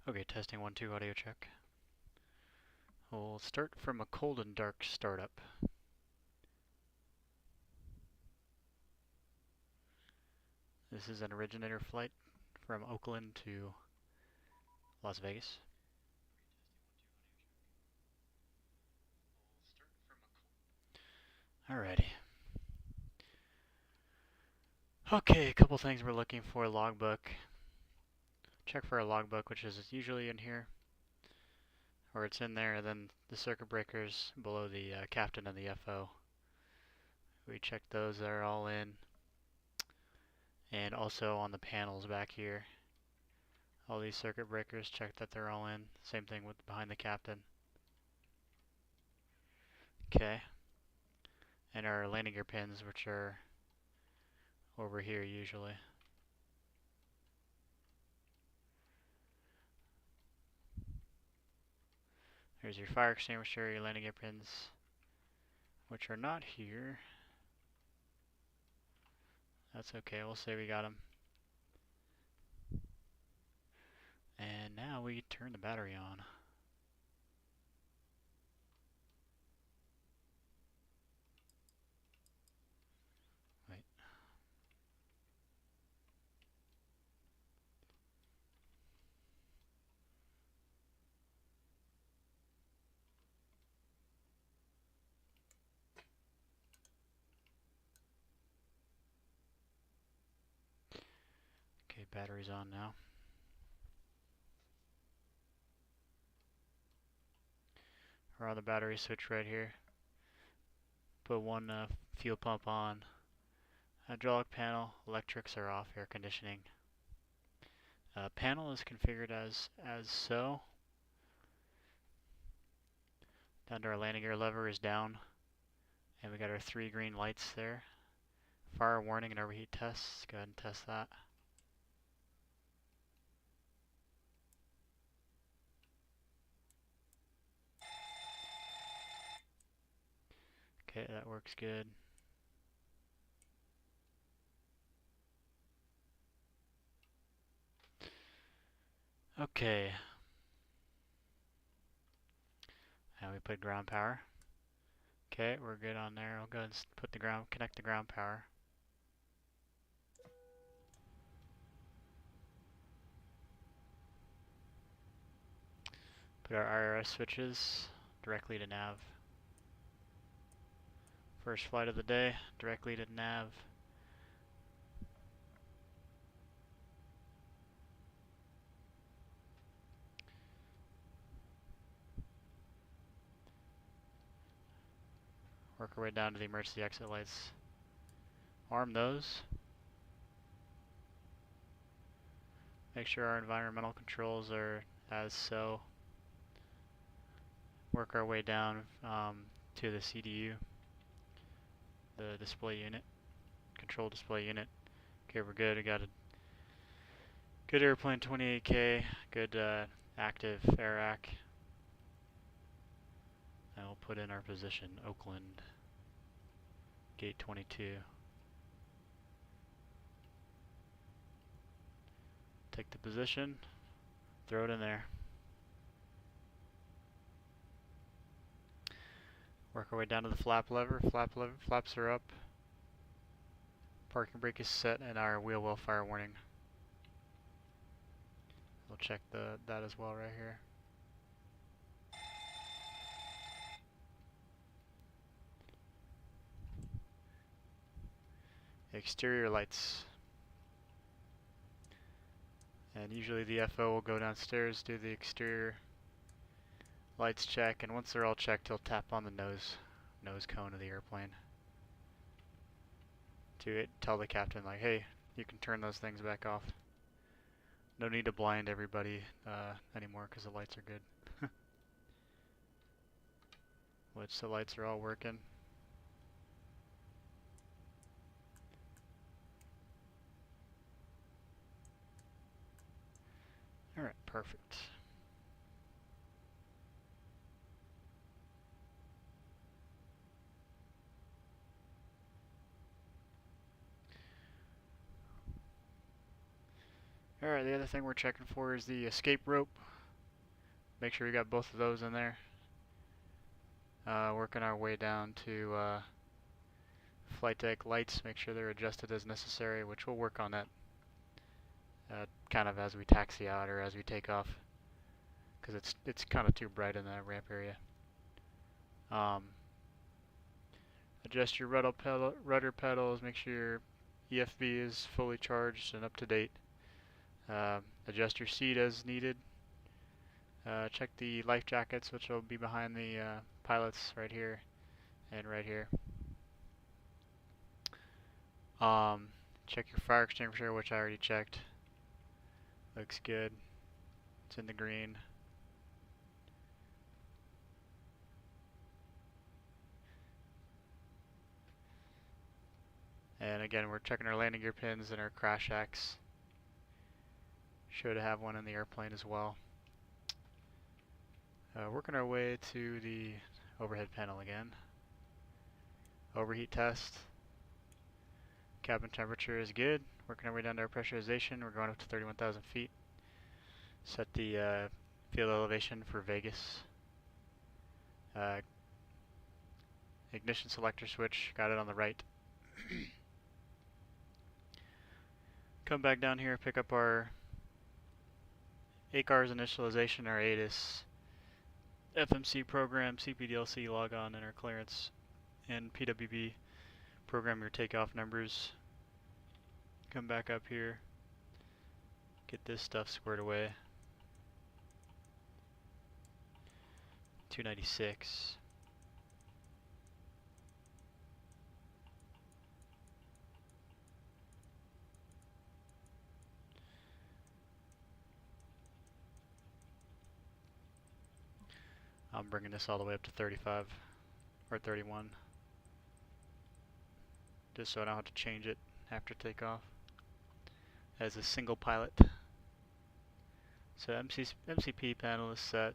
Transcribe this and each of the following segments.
Okay, testing 1-2 audio check. We'll start from a cold and dark startup. This is an originator flight from Oakland to Las Vegas. Alrighty. Okay, a couple things we're looking for. Logbook. Check for a logbook, which is usually in here, or it's in there, and then the circuit breakers below the captain and the FO. We checked those, they're all in. And also on the panels back here. All these circuit breakers, check that they're all in. Same thing with behind the captain. Okay. And our landing gear pins, which are over here usually. Here's your fire extinguisher, your landing gear pins, which are not here. That's okay, we'll say we got them. And now we turn the battery on. Wait. Okay, battery's on now. We're on the battery switch right here. Put one fuel pump on. Hydraulic panel, electrics are off, air conditioning. Panel is configured as so. Down to our landing gear lever is down. And we got our 3 green lights there. Fire warning and overheat tests. Go ahead and test that. Okay, that works good. Okay. Now we put ground power. Okay, we're good on there. I'll go ahead and put the connect the ground power. Put our IRS switches directly to nav. First flight of the day, directly to nav. Work our way down to the emergency exit lights. Arm those. Make sure our environmental controls are as so. Work our way down to the CDU, the display unit, control display unit. Okay, we're good. We got a good airplane, 28K, good active air rack. And we'll put in our position, Oakland, gate 22. Take the position, throw it in there. Work our way down to the flap lever. Flaps are up. Parking brake is set, and our wheel well fire warning. We'll check that as well right here. Exterior lights. And usually the FO will go downstairs, do the exterior lights check, and once they're all checked, he'll tap on the nose cone of the airplane to tell the captain, like, hey, you can turn those things back off. No need to blind everybody anymore because the lights are good. Which the lights are all working. Alright, perfect. Alright, the other thing we're checking for is the escape rope. make sure we got both of those in there. Working our way down to flight deck lights, make sure they're adjusted as necessary, which we'll work on that kind of as we taxi out or as we take off, because it's kind of too bright in that ramp area. Adjust your rudder pedals, make sure your EFB is fully charged and up to date. Adjust your seat as needed. Check the life jackets, which will be behind the pilots right here and right here. Check your fire extinguisher, which I already checked. Looks good. It's in the green. And again, we're checking our landing gear pins and our crash axe. Should have one in the airplane as well. Working our way to the overhead panel again. Overheat test. Cabin temperature is good. Working our way down to our pressurization. We're going up to 31,000 feet. Set the field elevation for Vegas. Ignition selector switch, got it on the right. Come back down here, pick up our ACARS initialization, our ATIS FMC program, CPDLC logon, and our clearance, and PWB program your takeoff numbers. Come back up here, get this stuff squared away. 296. I'm bringing this all the way up to 35 or 31, just so I don't have to change it after takeoff as a single pilot. So MCP panel is set.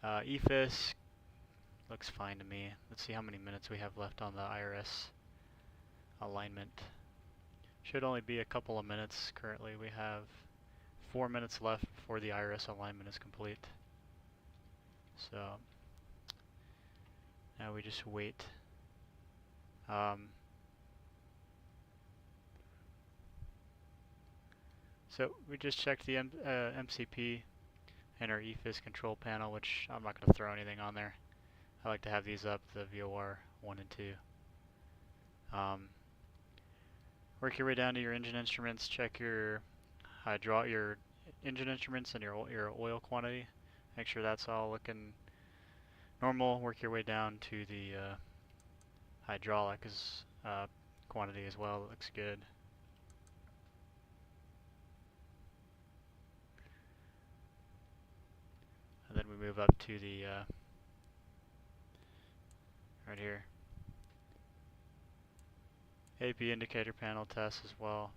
EFIS looks fine to me. Let's see how many minutes we have left on the IRS alignment. Should only be a couple of minutes. Currently we have 4 minutes left before the IRS alignment is complete. So now we just wait. So we just checked the MCP and our EFIS control panel, which I'm not going to throw anything on there. I like to have these up, the VOR 1 and 2. Work your way down to your engine instruments, check your your engine instruments and your oil quantity. Make sure that's all looking normal. Work your way down to the hydraulics quantity as well. It looks good. And then we move up to the right here. AP indicator panel test as well.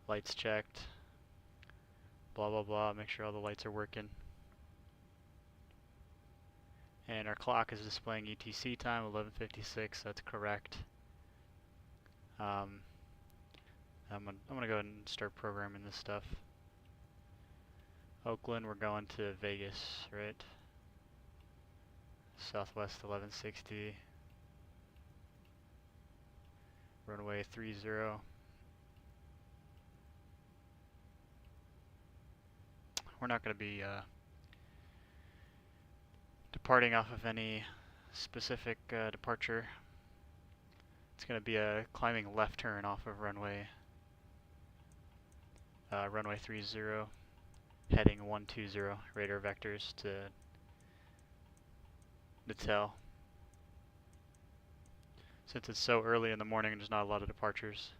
Lights checked. Blah blah blah. Make sure all the lights are working. And our clock is displaying ETC time 11:56. That's correct. I'm gonna go ahead and start programming this stuff. Oakland, we're going to Vegas, right? Southwest 1160. Runway 30. We're not going to be departing off of any specific departure. It's going to be a climbing left turn off of runway 30, heading 120, radar vectors to NTELL. Since it's so early in the morning, there's not a lot of departures.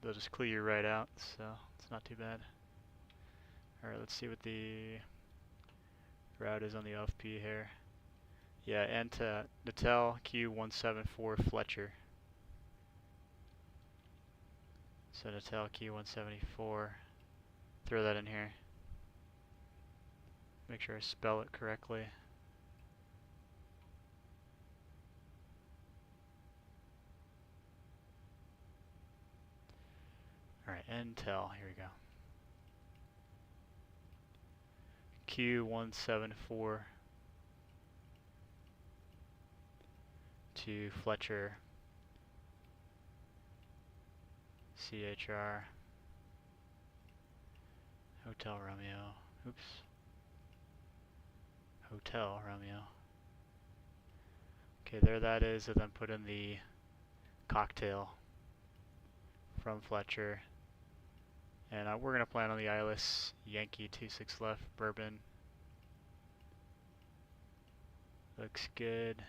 They'll just clear you right out, so it's not too bad. Alright, let's see what the route is on the OFP here. Yeah, and to NTELL Q174 FLCHR. So NTELL Q174. Throw that in here. Make sure I spell it correctly. Alright, NTELL, here we go. Q174 to FLCHR, CHR, Hotel Romeo, oops, Hotel Romeo. Okay, there that is, and then put in the cocktail from FLCHR. And we're going to plan on the ILS Yankee 26 left bourbon. Looks good.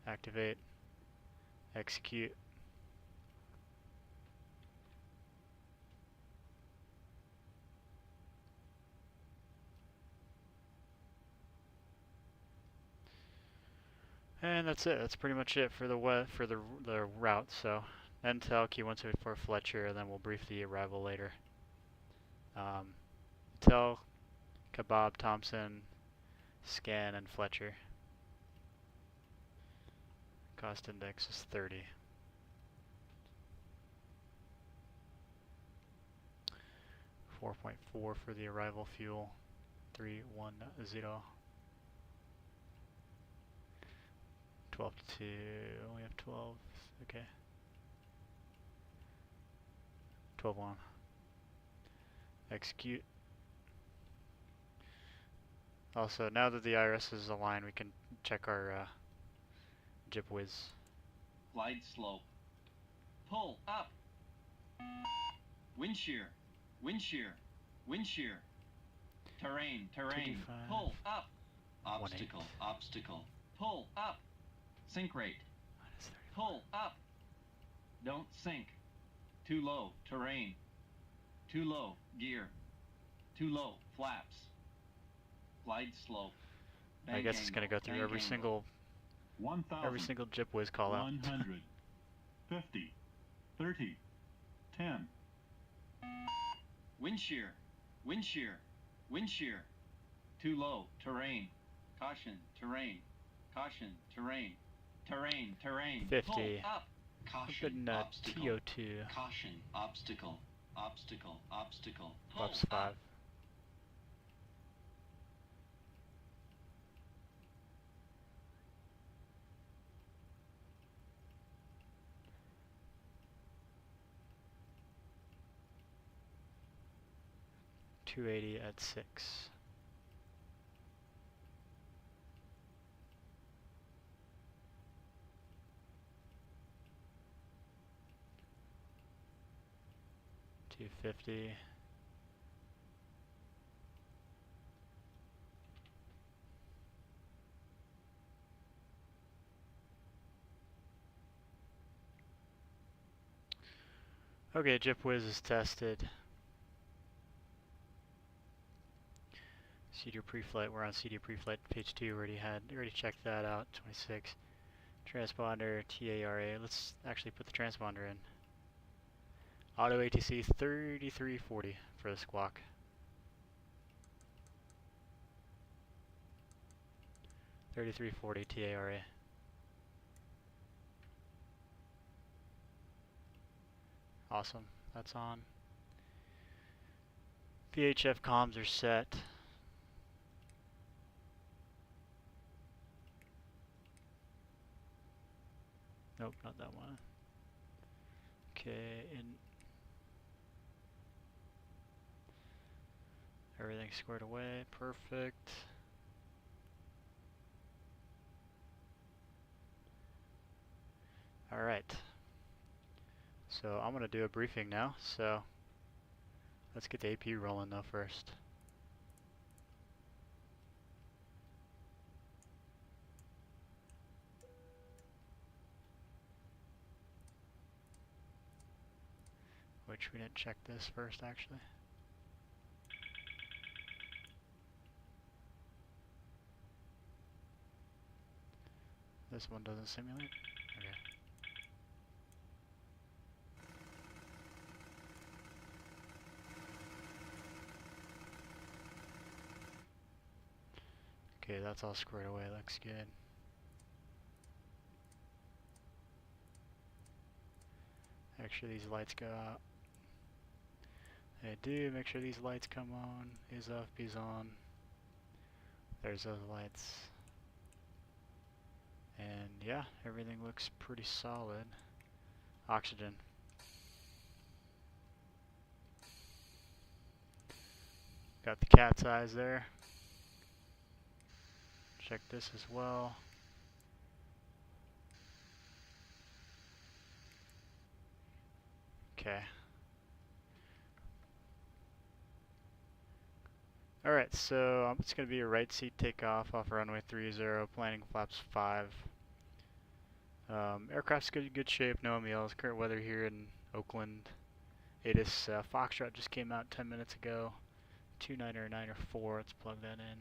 Activate. Execute. And that's it. That's pretty much it for the route. So NTELL Q174 FLCHR, and then we'll brief the arrival later. NTELL, Kebab, Thompson, Scan, and FLCHR. Cost index is 30. $4.4 for the arrival fuel. 310. 12 to 2. We have 12. Okay. 12-1. Execute. Also, now that the IRS is aligned, we can check our JipWiz. Glide slope. Pull up. Wind shear. Wind shear. Wind shear. Terrain. Terrain. Pull up. Obstacle. Obstacle. Pull up. Sink rate. Pull up. Don't sink. Too low. Terrain. Too low. Gear. Too low. Flaps. Glide slope. Bank I guess it's going to go through every single JipWiz call out. 100, 50, 30, 10. Wind shear. Wind shear. Wind shear. Too low. Terrain. Caution. Terrain. Caution. Terrain. Terrain. Terrain. 50. Pull up. Caution. Obstacle. TO2. Caution. Obstacle. Obstacle. Obstacle. Pull Flaps 5. up. .280 at 6. .250. Okay, JipWiz is tested. CD pre-flight, we're on CD pre-flight page 2, already checked that out, 26. Transponder, TARA, let's actually put the transponder in. Auto ATC 3340 for the squawk. .3340 TARA. Awesome, that's on. VHF comms are set. Nope, not that one. Okay, and everything's squared away, perfect. Alright, so I'm going to do a briefing now, so let's get the AP rolling though first. Which we didn't check this first actually. This one doesn't simulate? Okay. Okay, that's all squared away, looks good. Make sure these lights go out. They do. Make sure these lights come on. Is off, B's on. There's those lights. And yeah, everything looks pretty solid. Oxygen. Got the cat's eyes there. Check this as well. Okay. Alright, so it's going to be a right seat takeoff off runway 30, planning flaps 5. Aircraft's good shape, no MELs. Current weather here in Oakland. ATIS FLCHR just came out 10 minutes ago. 29er 904, let's plug that in.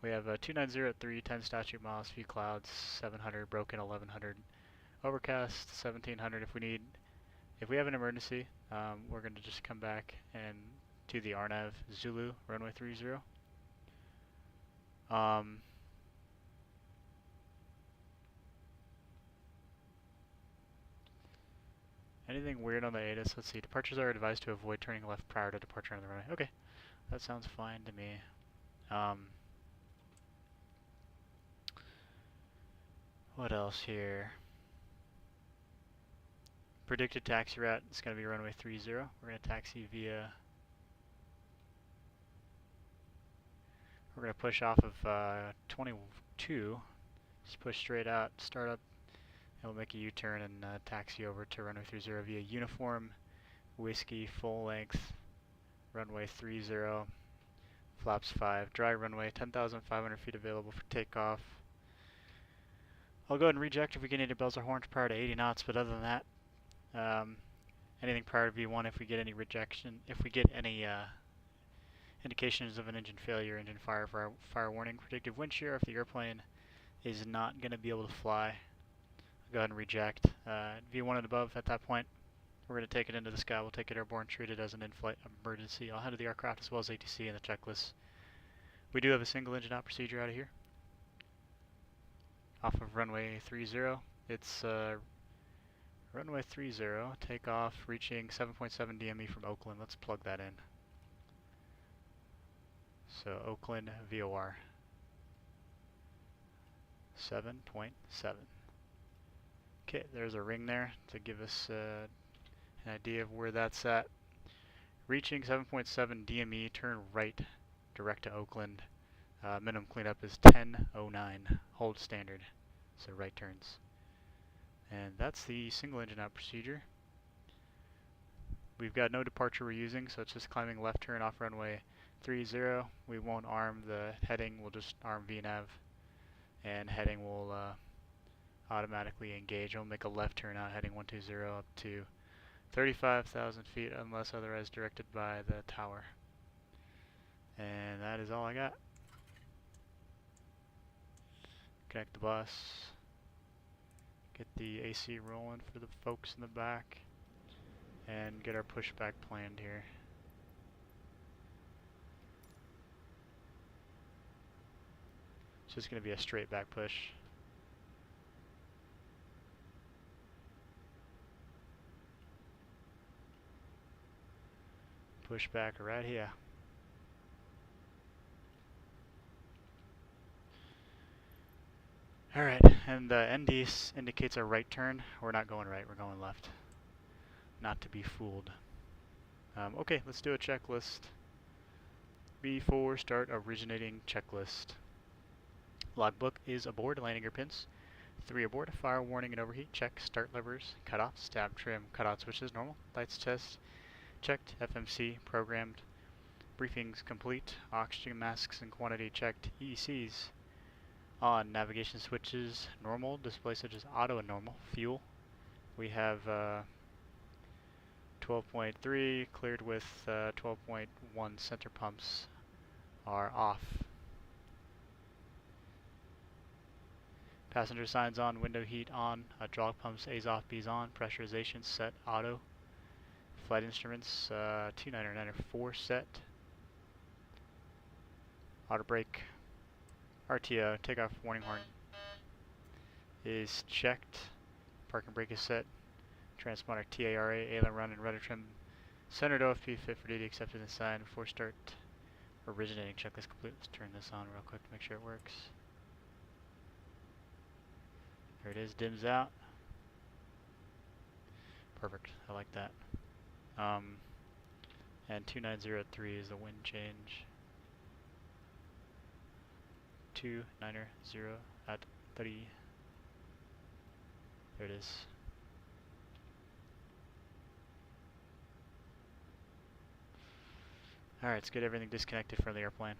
We have 290 at 3, 10 statute miles, few clouds, 700 broken, 1100 overcast, 1700 if we have an emergency. We're going to just come back and do the RNAV Zulu runway 30. Anything weird on the ATIS? Let's see. Departures are advised to avoid turning left prior to departure on the runway. Okay, that sounds fine to me. What else here? Predicted taxi route is going to be runway 30. We're going to taxi via... We're going to push off of 22. Just push straight out, start up, and we'll make a U-turn and taxi over to runway 30 via uniform, whiskey, full length, runway 30, flaps 5, dry runway, 10,500 feet available for takeoff. I'll go ahead and reject if we get any bells or horns prior to 80 knots, but other than that, anything prior to V1 if we get any rejection, if we get any indications of an engine failure, engine fire warning, predictive wind shear if the airplane is not going to be able to fly. I'll go ahead and reject. V1 and above at that point, we're going to take it into the sky. We'll take it airborne, treat it as an in-flight emergency. I'll handle the aircraft as well as ATC and the checklist. We do have a single engine out procedure out of here. Off of runway 30. It's runway 30, takeoff, reaching 7.7 DME from Oakland. Let's plug that in. So Oakland VOR 7.7. Okay, there's a ring there to give us an idea of where that's at. Reaching 7.7 DME, turn right, direct to Oakland. Minimum cleanup is 10:09, hold standard, so right turns. And that's the single engine out procedure. We've got no departure we're using, so it's just climbing left turn off runway 30. We won't arm the heading, we'll just arm VNAV, and heading will automatically engage. We'll make a left turn out heading 120 up to 35,000 feet unless otherwise directed by the tower. And that is all I got. Connect the bus, get the AC rolling for the folks in the back, and get our pushback planned here. It's just going to be a straight back push. Push back right here. Alright, and the ND indicates a right turn. We're not going right, we're going left. Not to be fooled. Okay, let's do a checklist. Before start originating checklist. Logbook is aboard, landing gear pins. 3 aboard, fire warning and overheat, check. Start levers, cutoff, stab trim, cutout switches, normal. Lights test, checked. FMC, programmed. Briefings complete. Oxygen masks and quantity checked. EECs on. Navigation switches, normal. Display switches, auto and normal. Fuel, we have 12.3 cleared with 12.1 center pumps are off. Passenger signs on, window heat on, hydraulic pumps A's off, B's on, pressurization set auto. Flight instruments 299 set. Auto brake. RTO, takeoff warning horn is checked. Parking brake is set. Transponder TARA, aileron run and rudder trim. Centered OFP fit for duty, accepted and signed before start. Originating checklist complete. Let's turn this on real quick to make sure it works. There it is, dims out. Perfect, I like that. And 2903 is the wind change. 290 at 30. There it is. Alright, let's get everything disconnected from the airplane.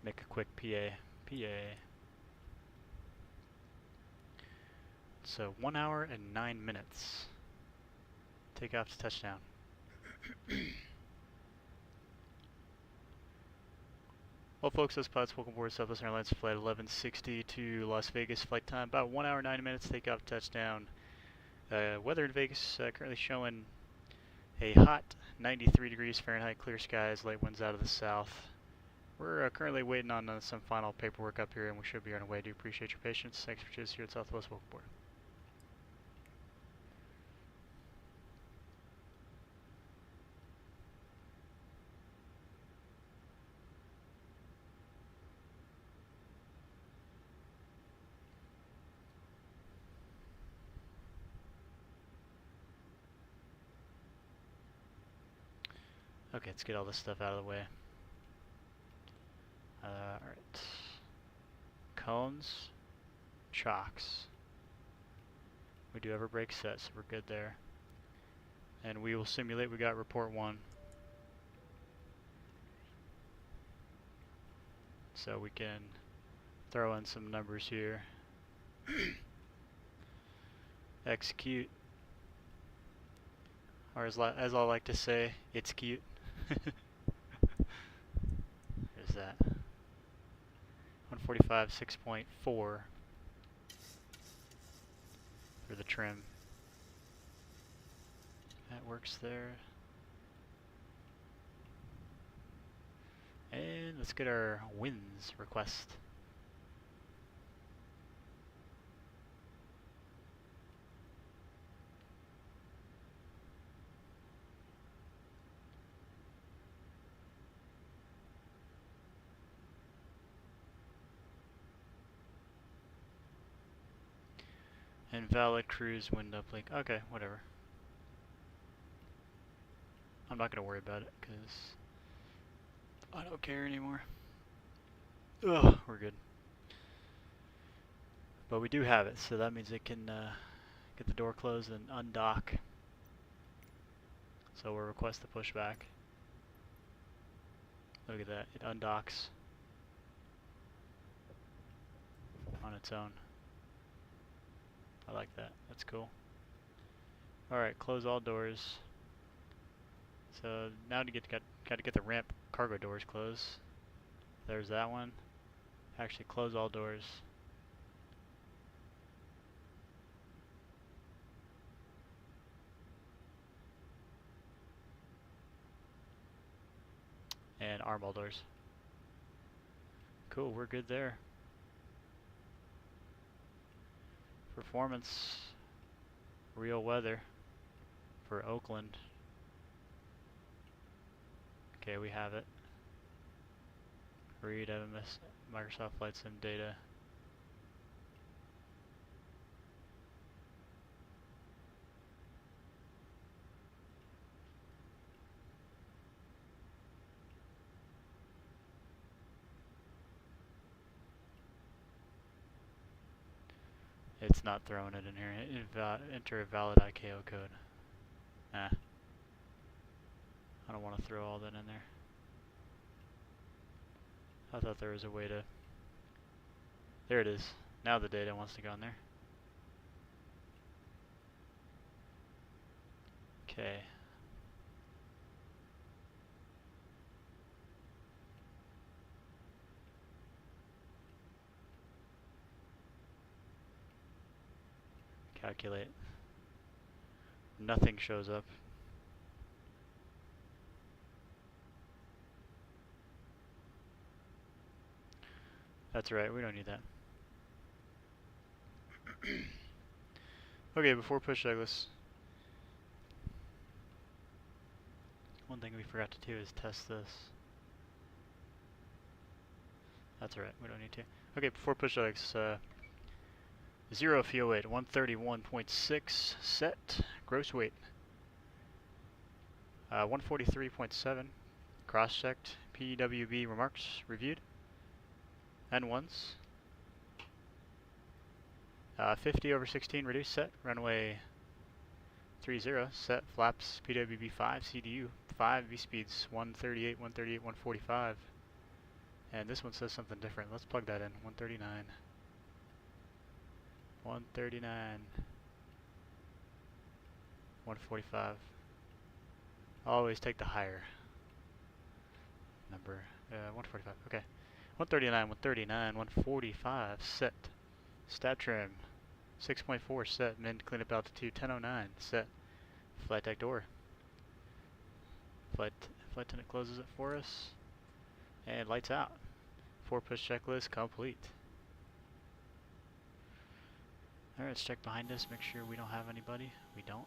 Make a quick PA. So 1 hour and 9 minutes. Take off to touchdown. Well, folks, this pilots, welcome aboard Southwest Airlines Flight 1160 to Las Vegas. Flight time about 1 hour 9 minutes. Take off touchdown. Weather in Vegas currently showing a hot 93 degrees Fahrenheit, clear skies, light winds out of the south. We're currently waiting on some final paperwork up here, and we should be on our way. Do appreciate your patience. Thanks for choosing here at Southwest. Welcome aboard. Okay, let's get all this stuff out of the way. Alright. Cones, chocks. We do have our brake set, so we're good there. And we will simulate we got report 1. So we can throw in some numbers here. Execute. Or as I like to say, it's cute. There's that. 145, 6.4 for the trim. That works there. And let's get our winds request. Invalid cruise wind uplink. Okay, whatever. I'm not gonna worry about it because I don't care anymore. Ugh, we're good. But we do have it, so that means it can get the door closed and undock. So we'll request the pushback. Look at that, it undocks on its own. I like that. That's cool. Alright, close all doors. So now to got to get the ramp cargo doors closed. There's that one. Actually close all doors. And arm all doors. Cool, we're good there. Performance, real weather for Oakland. Okay, we have it. Read FMS, Microsoft Flight Sim data. It's not throwing it in here. Enter a valid ICAO code. Nah. I don't want to throw all that in there. I thought there was a way to... There it is. Now the data wants to go in there. Okay. Calculate. Nothing shows up. That's right, we don't need that. Okay, before push checklist, one thing we forgot to do is test this. That's alright, we don't need to. Okay, before push checklist, 0 fuel weight, 131.6 set, gross weight. 143.7, cross-checked, PWB remarks reviewed, N1s. 50/16 reduced set, runway 30 set, flaps PWB 5, CDU 5, V-speeds 138, 138, 145. And this one says something different. Let's plug that in. 139. 139. 145. Always take the higher number. 145. Okay. 139, 139, 145 set. Stat trim. 6.4 set. Min cleanup altitude 1009 set. Flight deck door. Flight attendant closes it for us. And lights out. 4 push checklist complete. Alright, let's check behind us, make sure we don't have anybody. We don't.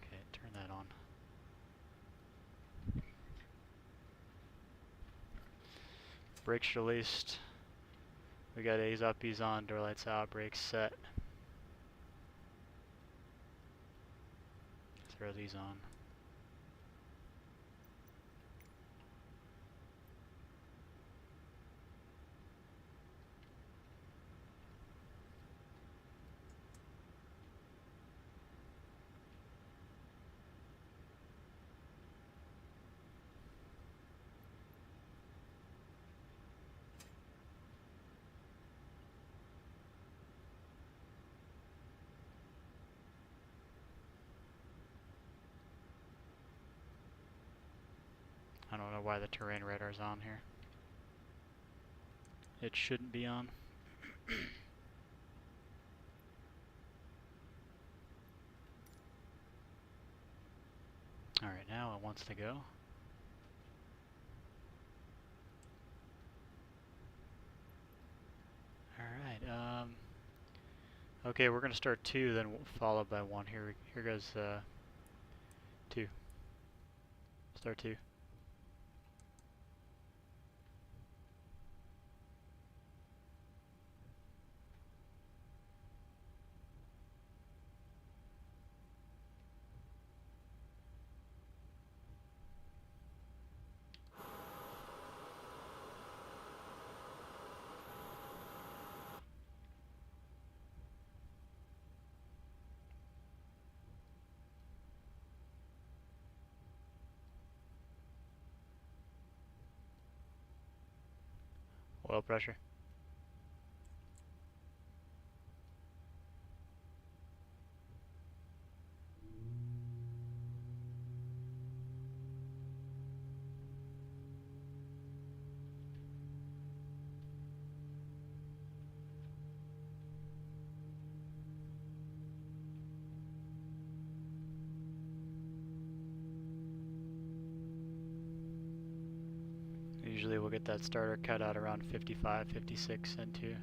Okay, turn that on. Brakes released. We got A's up, B's on, door lights out, brakes set. Throw these on. I don't know why the terrain radar's on here. It shouldn't be on. Alright, now it wants to go. Alright, okay, we're gonna start 2, then followed by 1. Here goes 2. Start 2. Oil pressure. Usually we'll get that starter cut out around 55, 56 N2.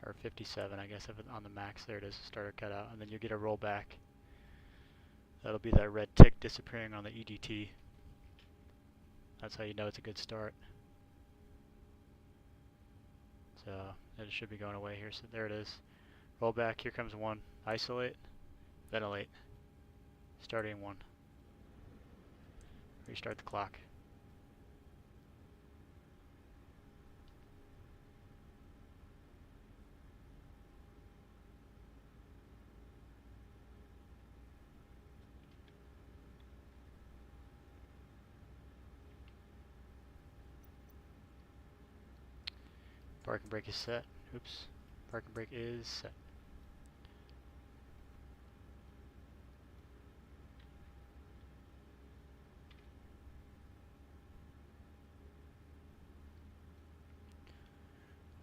Or 57, I guess, if it's on the max. There it is, starter cut out, and then you get a rollback. That'll be that red tick disappearing on the EDT. That's how you know it's a good start. So it should be going away here. So there it is. Roll back. Here comes 1. Isolate. Ventilate. Starting 1. Restart the clock. Parking brake is set. Oops. Parking brake is set.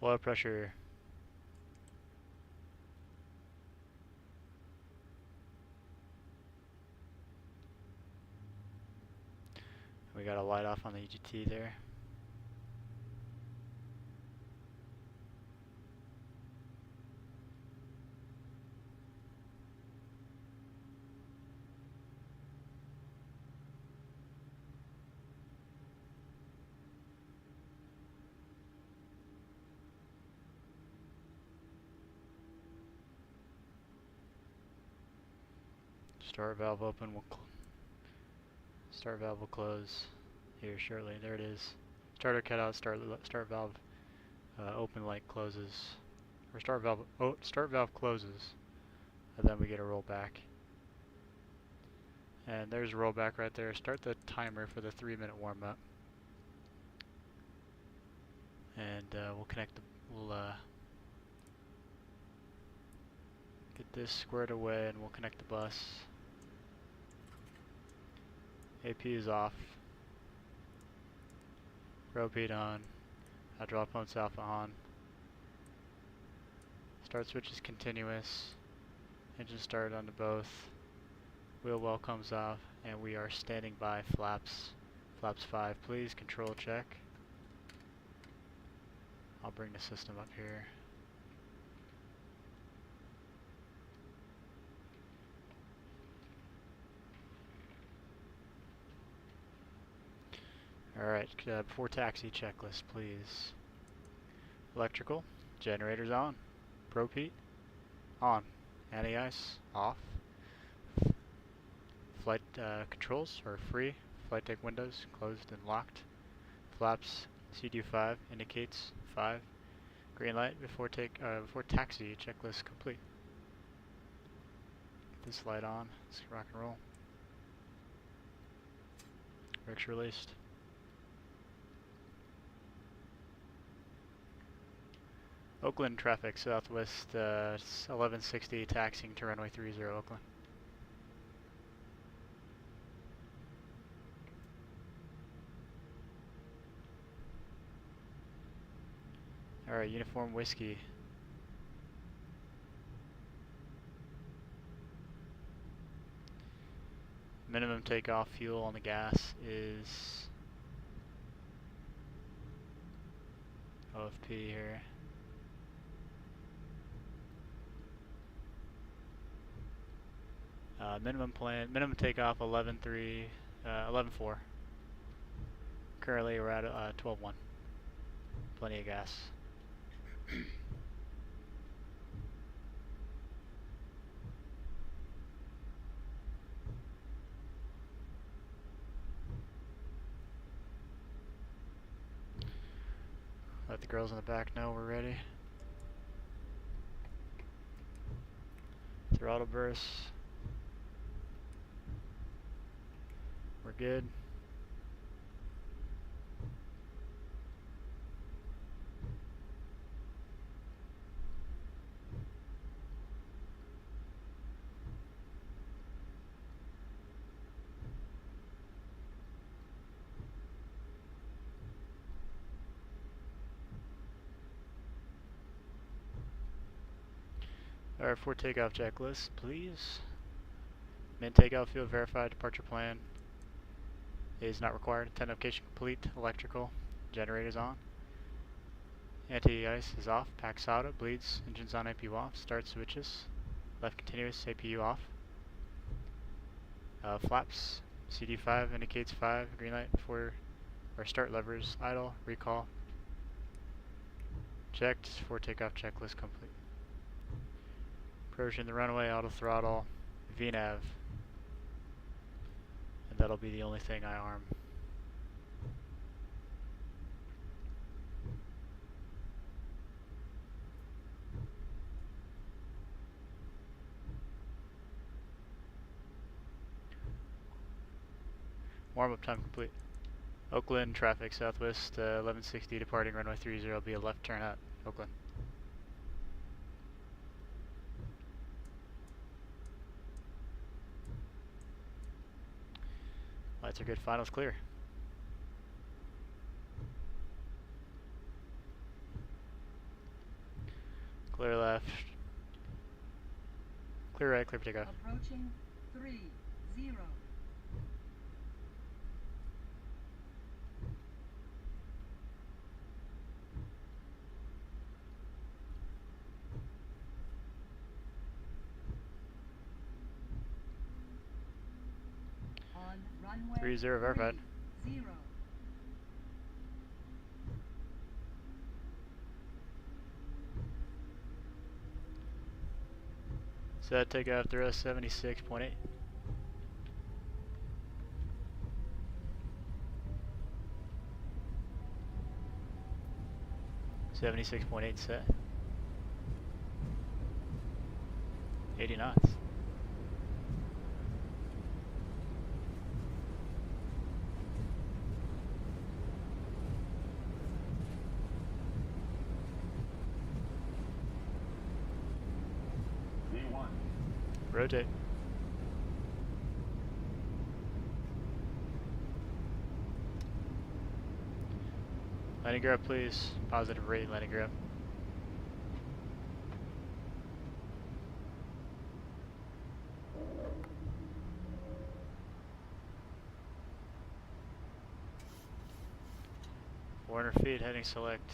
Oil pressure. off on the EGT there. Start valve open. Start valve will close here shortly. There it is. Starter cutout. Start valve open light closes, or start valve closes, and then we get a rollback. And there's a rollback right there. Start the timer for the 3-minute warm up, and we'll connect the. We'll get this squared away, and we'll connect the bus. AP is off. Repeat on. Hydraulic pumps alpha on. Start switch is continuous. Engine start onto both. Wheel well comes off, and we are standing by flaps. Flaps 5, please. Control check. I'll bring the system up here. Alright, before taxi checklist, please. Electrical, generators on. Propete, on. Anti-ice, off. Flight controls are free. Flight deck windows closed and locked. Flaps, CDU5 indicates 5. Green light before taxi checklist complete. Get this light on, let's rock and roll. Brakes released. Oakland traffic, southwest 1160, taxiing to runway 30, Oakland. Alright, uniform whiskey. Minimum takeoff fuel on the gas is OFP here. Minimum takeoff 11.3, 11.4. Currently we're at 12.1. Plenty of gas. Let the girls in the back know we're ready. Throttle burst. We're good. Alright, for takeoff checklist, please. Min takeoff field verified, departure plan is not required. Identification complete, electrical, generators on. Anti-ice is off, pack SATA, bleeds, engines on, APU off, start switches, left continuous, APU off. Flaps, CD5 indicates 5, green light before, or start levers, idle, recall. Checked, for takeoff checklist complete. Approaching the runway, auto throttle, VNAV. And that'll be the only thing I arm. Warm-up time complete. Oakland traffic, southwest 1160 departing runway 30, will be a left turn at Oakland. Lights are good, finals clear. Clear left. Clear right, clear for takeoff. Approaching 30. Runway 30 verified. 30. Set takeoff thrust 76.8. .8 set. 80 knots. V1. Rotate. Landing grab, please. Positive rate landing grab. Feet heading select.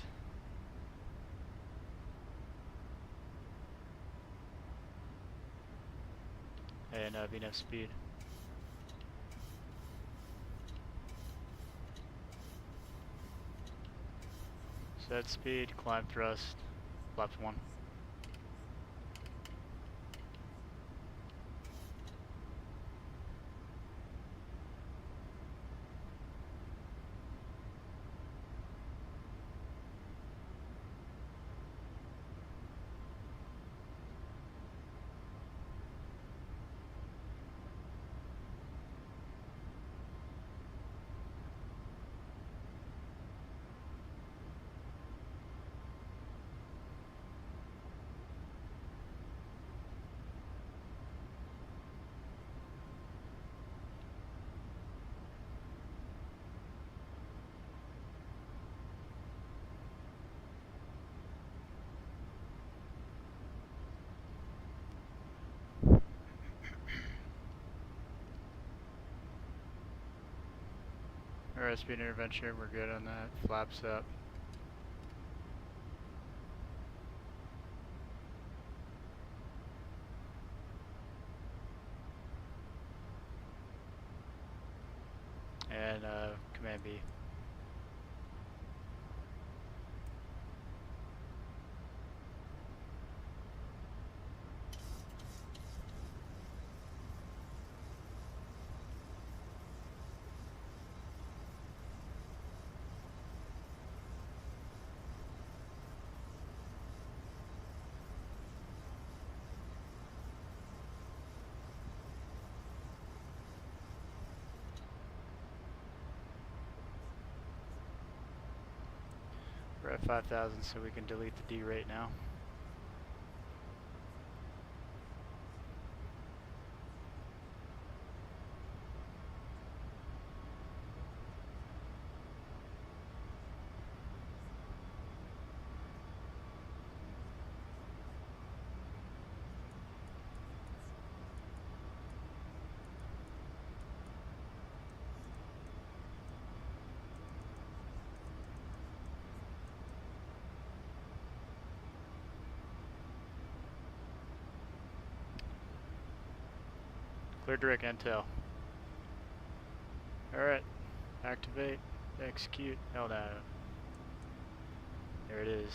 And VNAV speed. Set speed, climb thrust, flaps 1. Alright, speed intervention, we're good on that. Flaps up. And command B. We're at 5,000, so we can delete the D rate now. Clear direct NTELL. Alright, activate, execute. Oh no. There it is.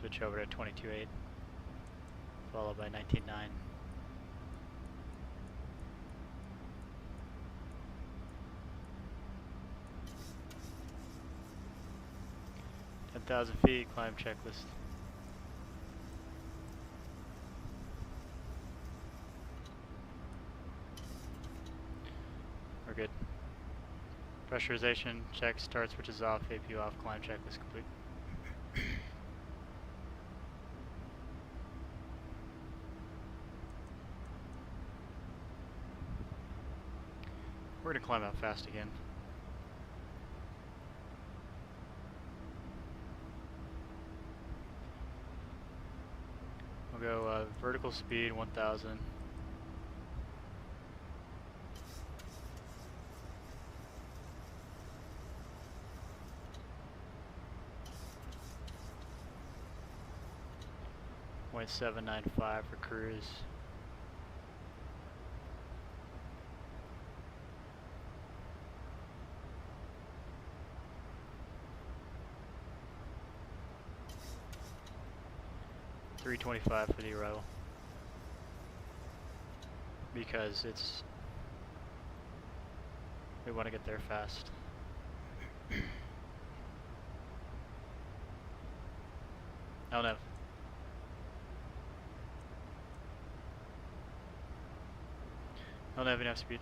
Switch over to 22.8, followed by 19.9. .10,000 feet, climb checklist. We're good. Pressurization check, start switches off, APU off, climb checklist complete. We're gonna climb out fast again. go vertical speed 1000. .795 for cruise. .325 for the arrival. Because we want to get there fast. Oh no. I don't have enough speed.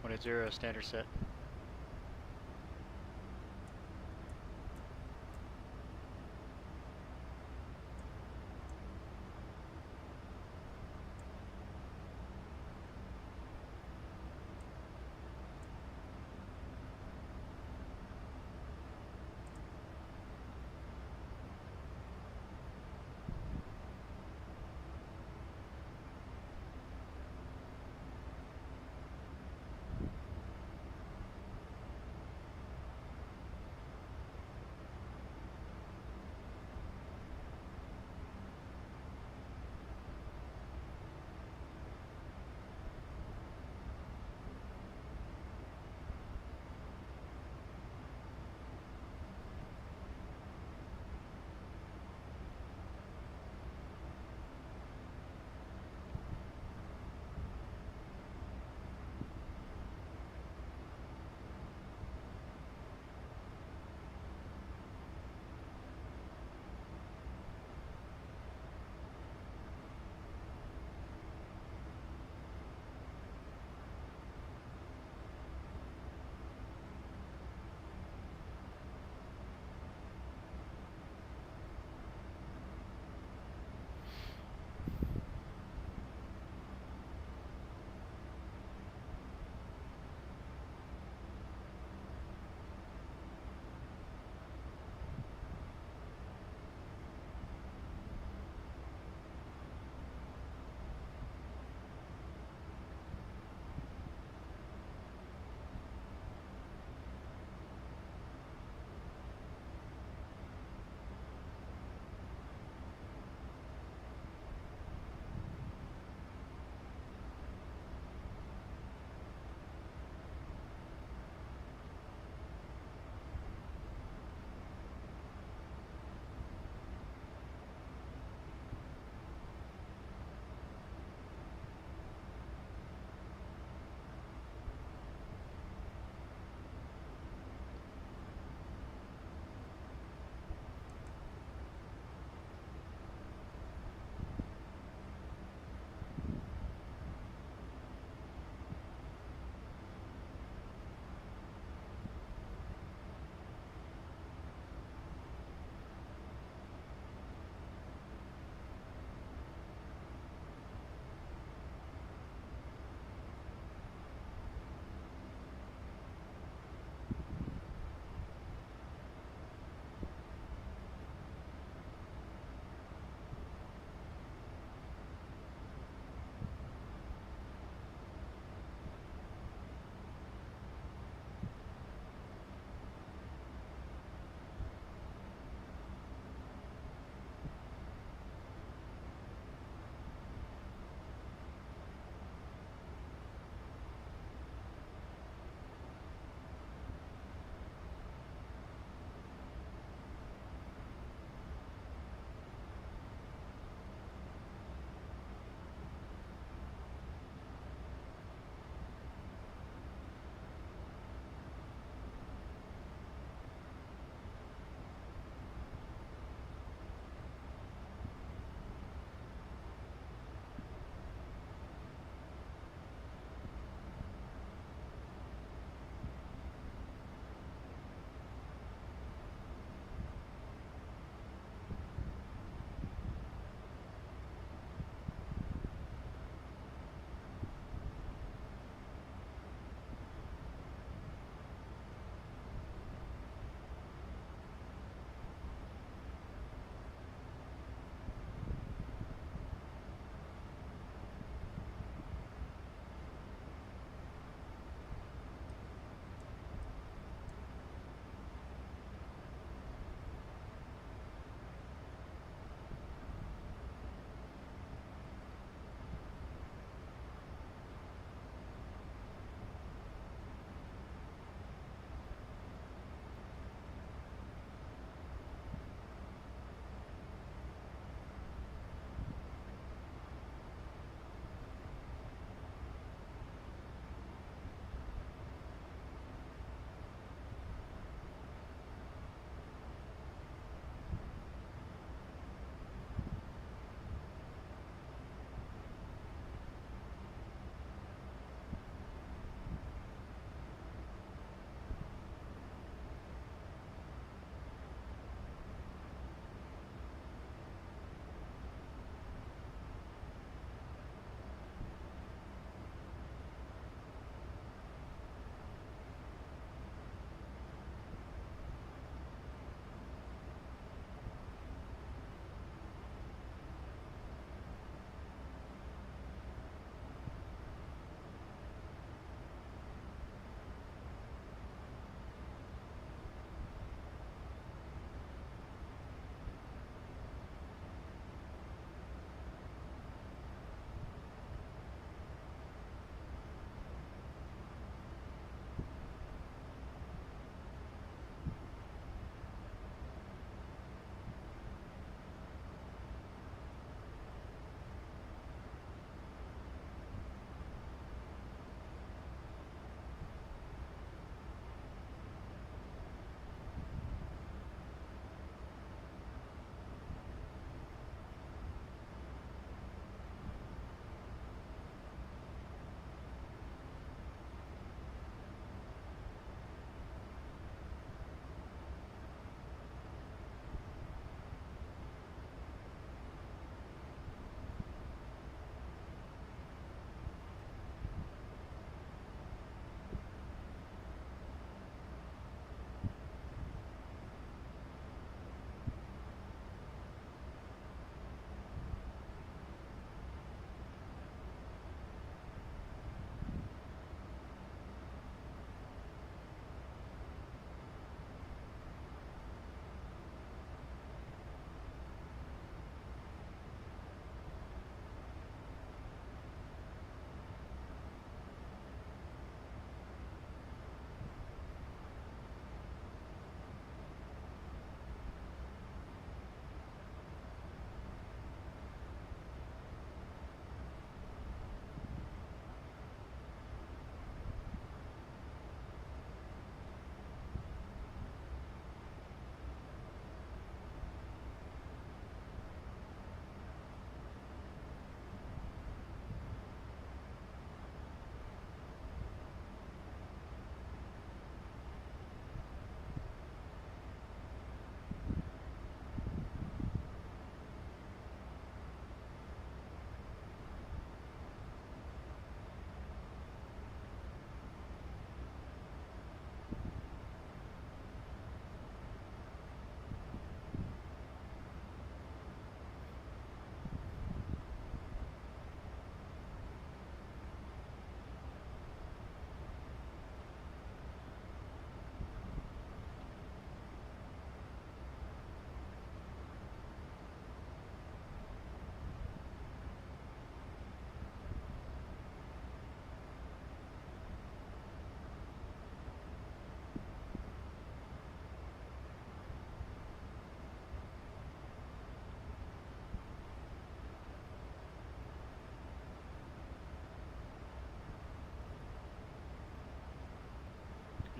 When it's 0, standard set.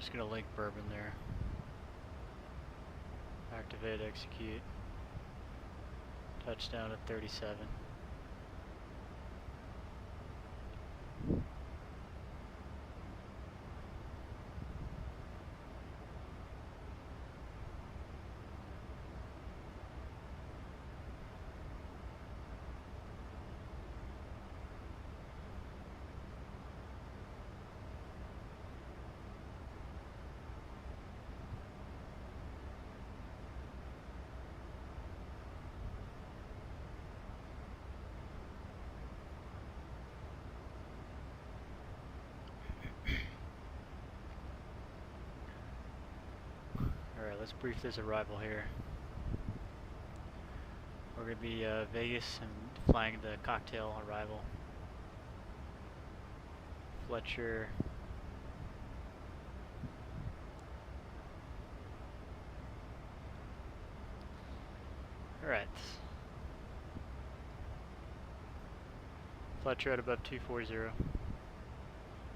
Just gonna link Bourbon there. Activate, execute. Touchdown at 37. Alright, let's brief this arrival here. We're going to be Vegas and flying the cocktail arrival. FLCHR. Alright. FLCHR at above 240.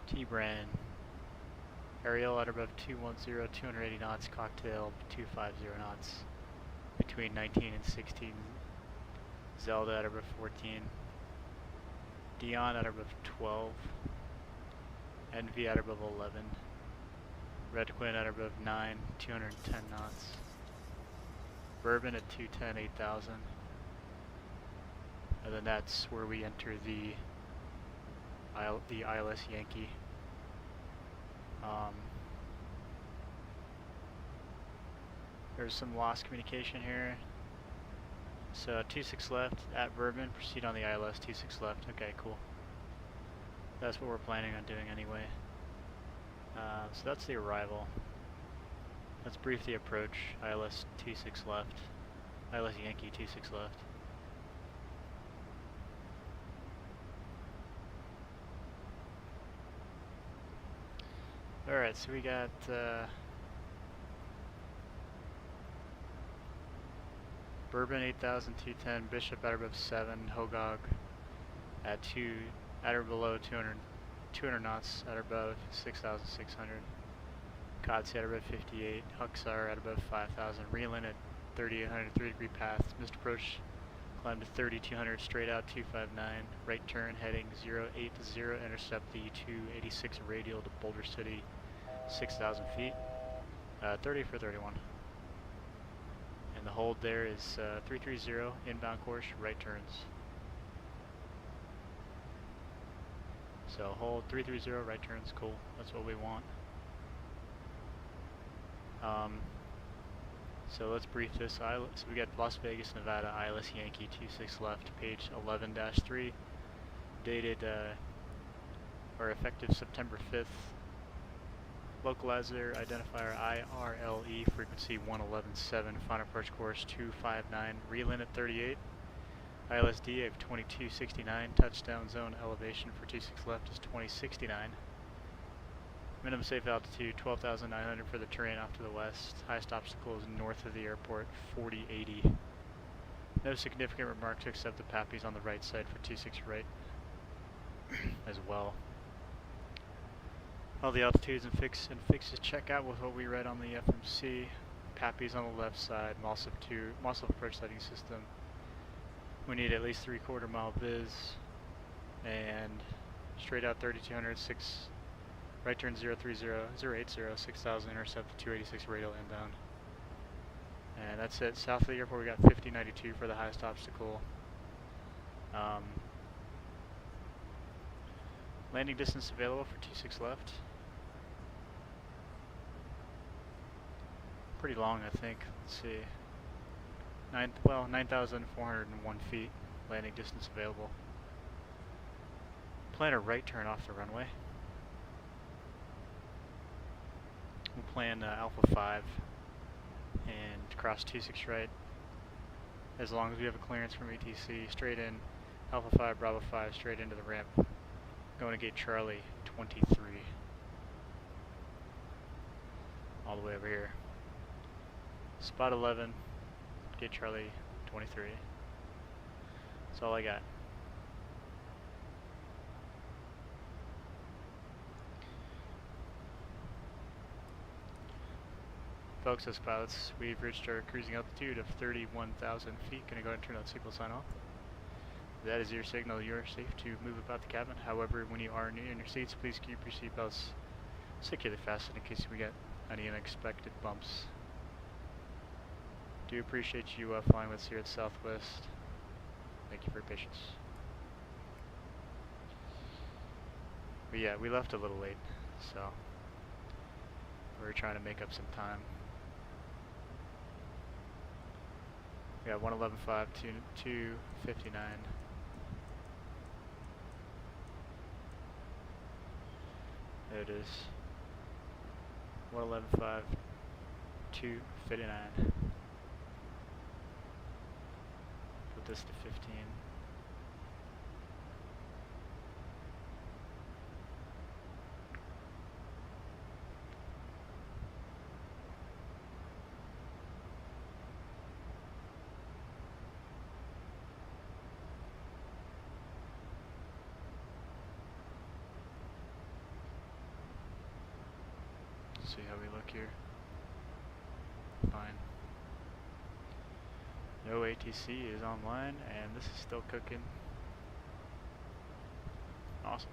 T-brand. Ariel at above 210, 280 knots, cocktail 250 knots. Between 19 and 16. Zelda at above 14. Dion at above 12. Envy at above 11. Red Quinn at above 9, 210 knots. Bourbon at 210, 8,000. And then that's where we enter the ILS Yankee. There's some lost communication here. So 26 left at Bourbon, proceed on the ILS 26 left. Okay, cool. That's what we're planning on doing anyway. So that's the arrival. Let's brief the approach. ILS 26 left. ILS Yankee 26 left. Alright, so we got Bourbon 8,210, Bishop at or above 7, Hogog at or below 200 knots, at or above 6,600. Kotsay at or above 58, Huxar at above 5,000, Reelin at 3,800, 3-degree path, missed approach, climb to 3,200, straight out 259, right turn heading 080, intercept the 286 radial to Boulder City, 6,000 feet, 30 for 31. And the hold there is 330, inbound course, right turns. So hold 330, right turns, cool, that's what we want. So let's brief this. So we got Las Vegas, Nevada, ILS Yankee 26 left, page 11-3, dated or effective September 5th. Localizer identifier IRLE, frequency 111.7, final approach course 259, Reelin at 38. ILSD of 2269, touchdown zone elevation for 26 left is 2069. Minimum safe altitude 12,900 for the terrain off to the west. Highest obstacle is north of the airport, 4080. No significant remarks except the Pappies on the right side for 26 right as well. All the altitudes and fixes check out with what we read on the FMC. Pappies on the left side, Mossel approach lighting system. We need at least 3/4 mile viz and straight out 3,200, 6 right turn 030, 080, 6,000, intercept the 286 radial inbound. And that's it. South of the airport we got 5092 for the highest obstacle. Landing distance available for 26 left. Pretty long, I think. Let's see. 9,401 feet landing distance available. Plan a right turn off the runway. We'll plan Alpha 5 and cross 26 right. As long as we have a clearance from ATC, straight in Alpha 5, Bravo 5, straight into the ramp. Going to gate Charlie 23. All the way over here. Spot 11, gate Charlie 23. That's all I got. Folks, as pilots, we've reached our cruising altitude of 31,000 feet. Gonna go ahead and turn that seatbelt sign off. That is your signal. You're safe to move about the cabin. However, when you are in your seats, please keep your seatbelts securely fastened in case we get any unexpected bumps. Do appreciate you flying with us here at Southwest. Thank you for your patience. But yeah, we left a little late, so we're trying to make up some time. We got 111.5 to 259. There it is. 111.5 259. Put this to 15. See how we look here. Fine. No ATC is online, and this is still cooking. Awesome.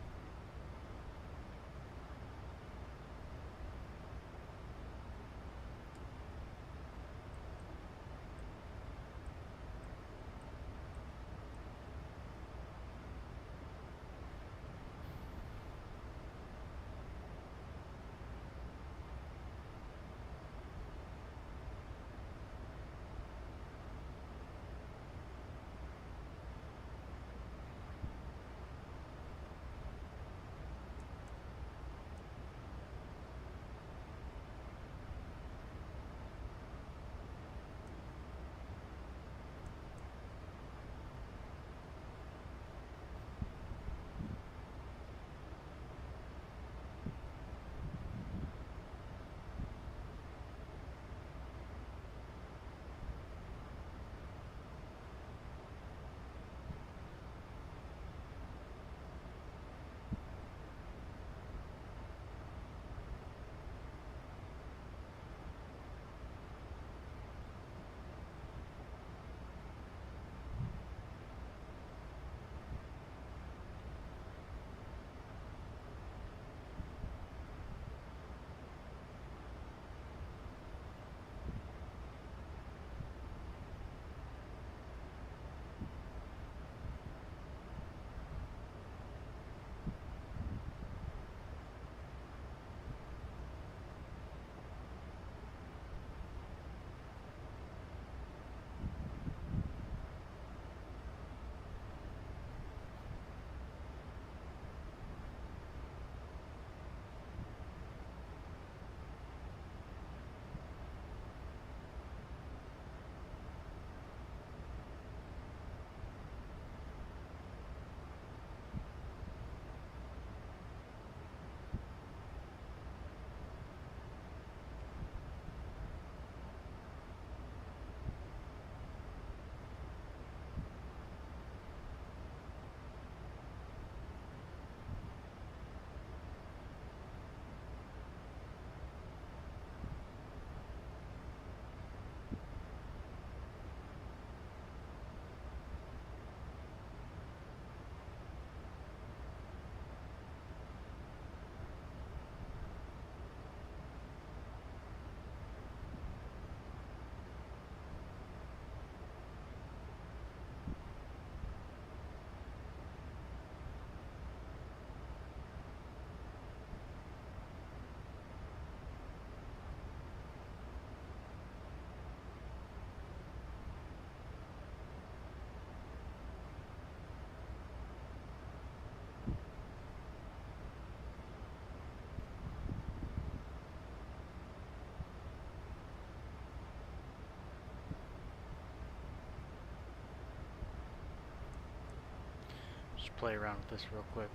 Just play around with this real quick.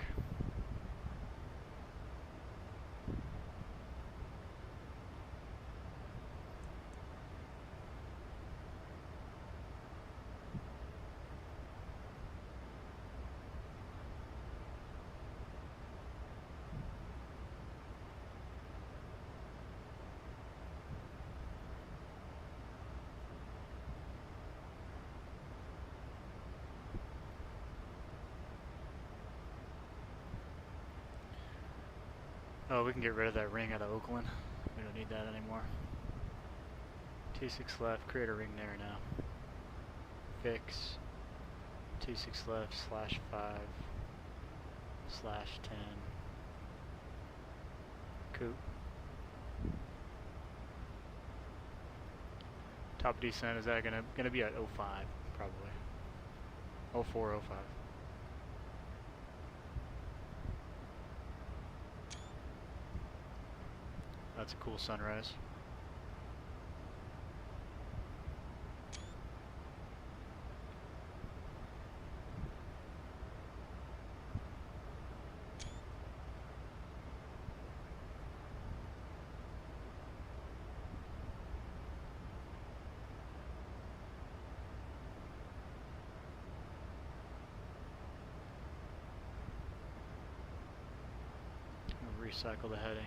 Oh, we can get rid of that ring out of Oakland. We don't need that anymore. T6 left, create a ring there now. Fix. T6 left, /5, /10. Coop. Top descent, is that gonna be at 05, probably. 04, 05. That's a cool sunrise. We'll recycle the heading.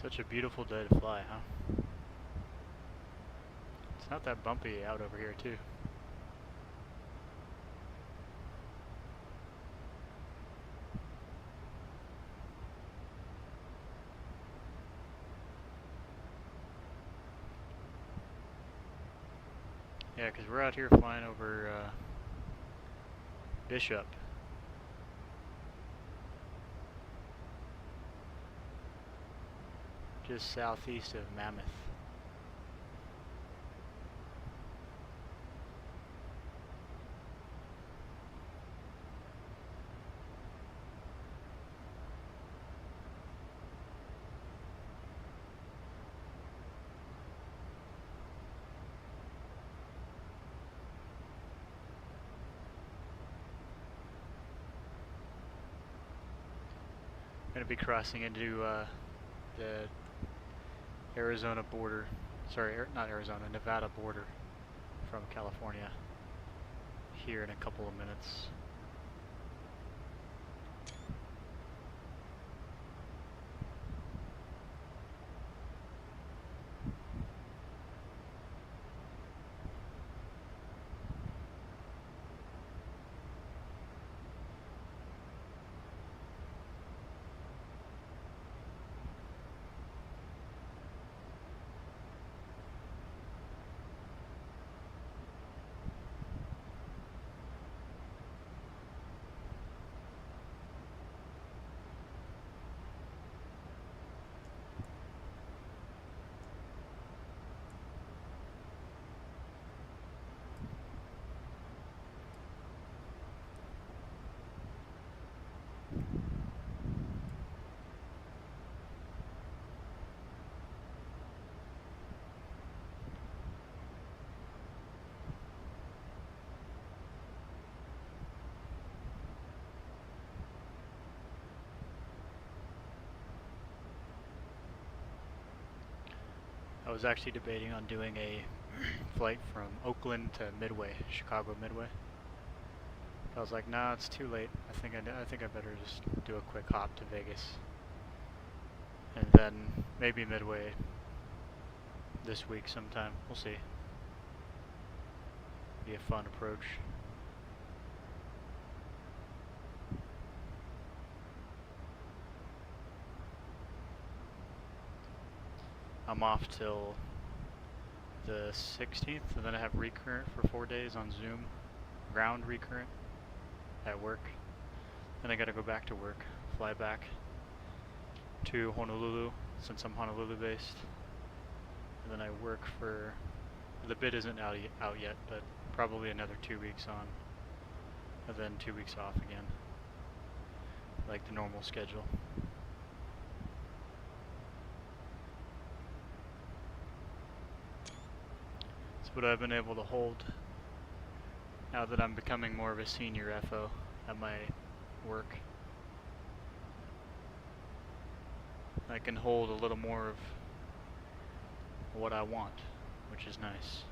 Such a beautiful day to fly, huh? It's not that bumpy out over here, too. Yeah, because we're out here flying over Bishop. Just southeast of Mammoth. Going to be crossing into the Arizona border, sorry, not Arizona, Nevada border from California here in a couple of minutes. I was actually debating on doing a flight from Oakland to Midway, Chicago Midway. I was like, nah, it's too late. I think I better just do a quick hop to Vegas, and then maybe Midway this week sometime. We'll see. Be a fun approach. I'm off till the 16th, and then I have recurrent for 4 days on Zoom, ground recurrent at work. Then I gotta go back to work, fly back to Honolulu, since I'm Honolulu based. And then I work for, the bid isn't out yet, but probably another 2 weeks on, and then 2 weeks off again, like the normal schedule. That's what I've been able to hold now that I'm becoming more of a senior FO at my work. I can hold a little more of what I want, which is nice.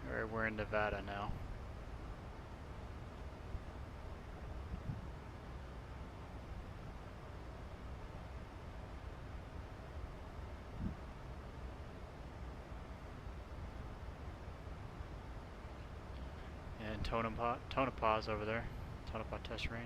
Alright, we're in Nevada now. And Tonopah's over there. Tonopah test range.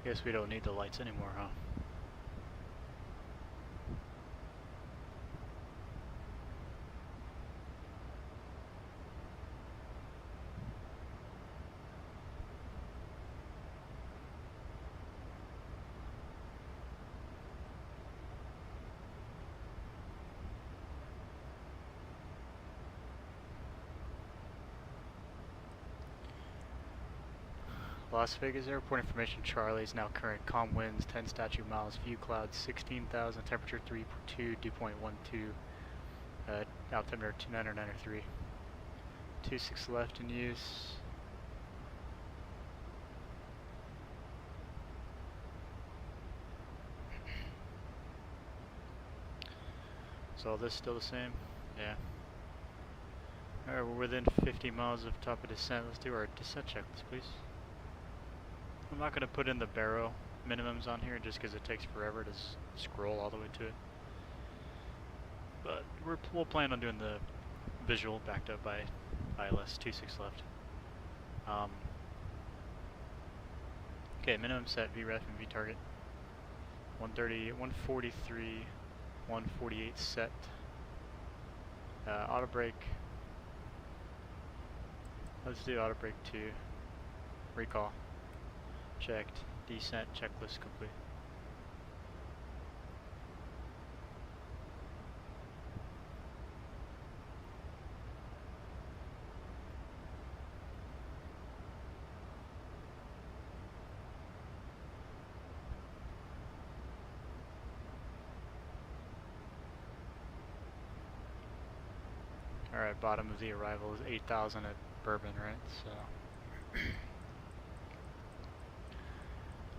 Guess we don't need the lights anymore, huh? Las Vegas Airport information, Charlie is now current. Calm winds, 10 statute miles, view clouds, 16,000, temperature 32, dew point 12, altimeter 2993. 26 left in use. So all this still the same? Yeah. Alright, we're within 50 miles of top of descent. Let's do our descent checklist, please. I'm not going to put in the barrow minimums on here just because it takes forever to scroll all the way to it. But we'll plan on doing the visual backed up by ILS 26 left. Okay, minimum set VREF and VTarget. 130, 143, 148 set. Auto brake. Let's do auto brake 2. Recall. Checked. Descent checklist complete. Alright, bottom of the arrival is 8,000 at Bourbon, right? So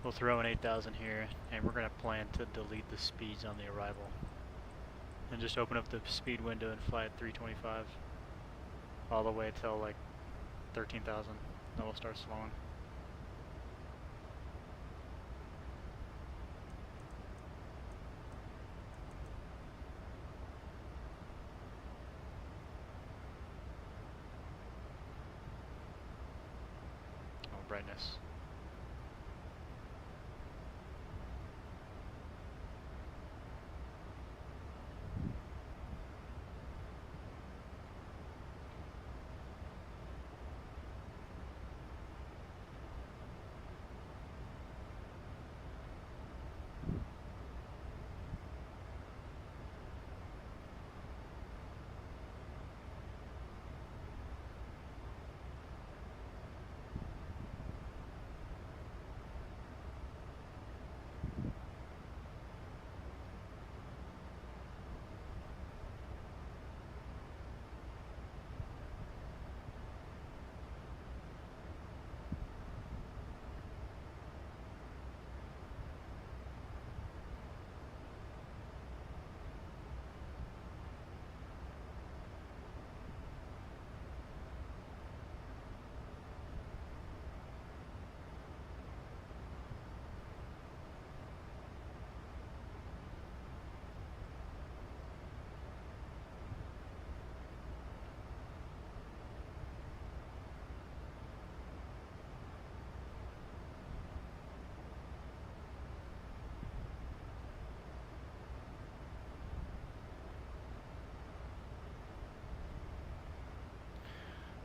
we'll throw in 8,000 here, and we're going to plan to delete the speeds on the arrival. And just open up the speed window and fly at 325 all the way till like 13,000. Then we'll start slowing. Oh, brightness.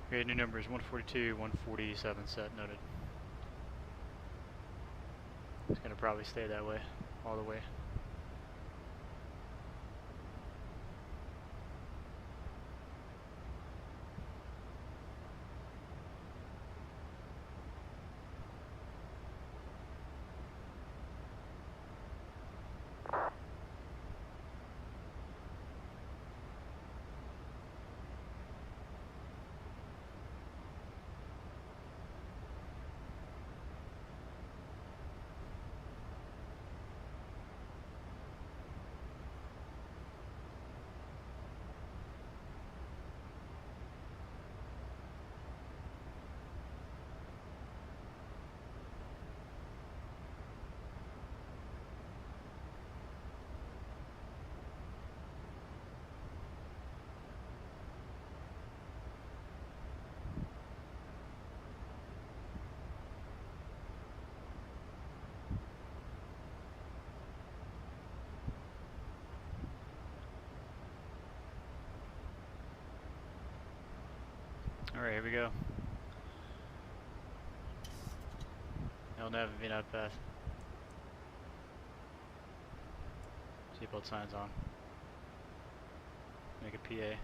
Okay, new numbers 142, 147 set noted. It's gonna probably stay that way all the way. Alright, here we go. LNAV and VNAV path. Seatbelt signs on. Make a PA.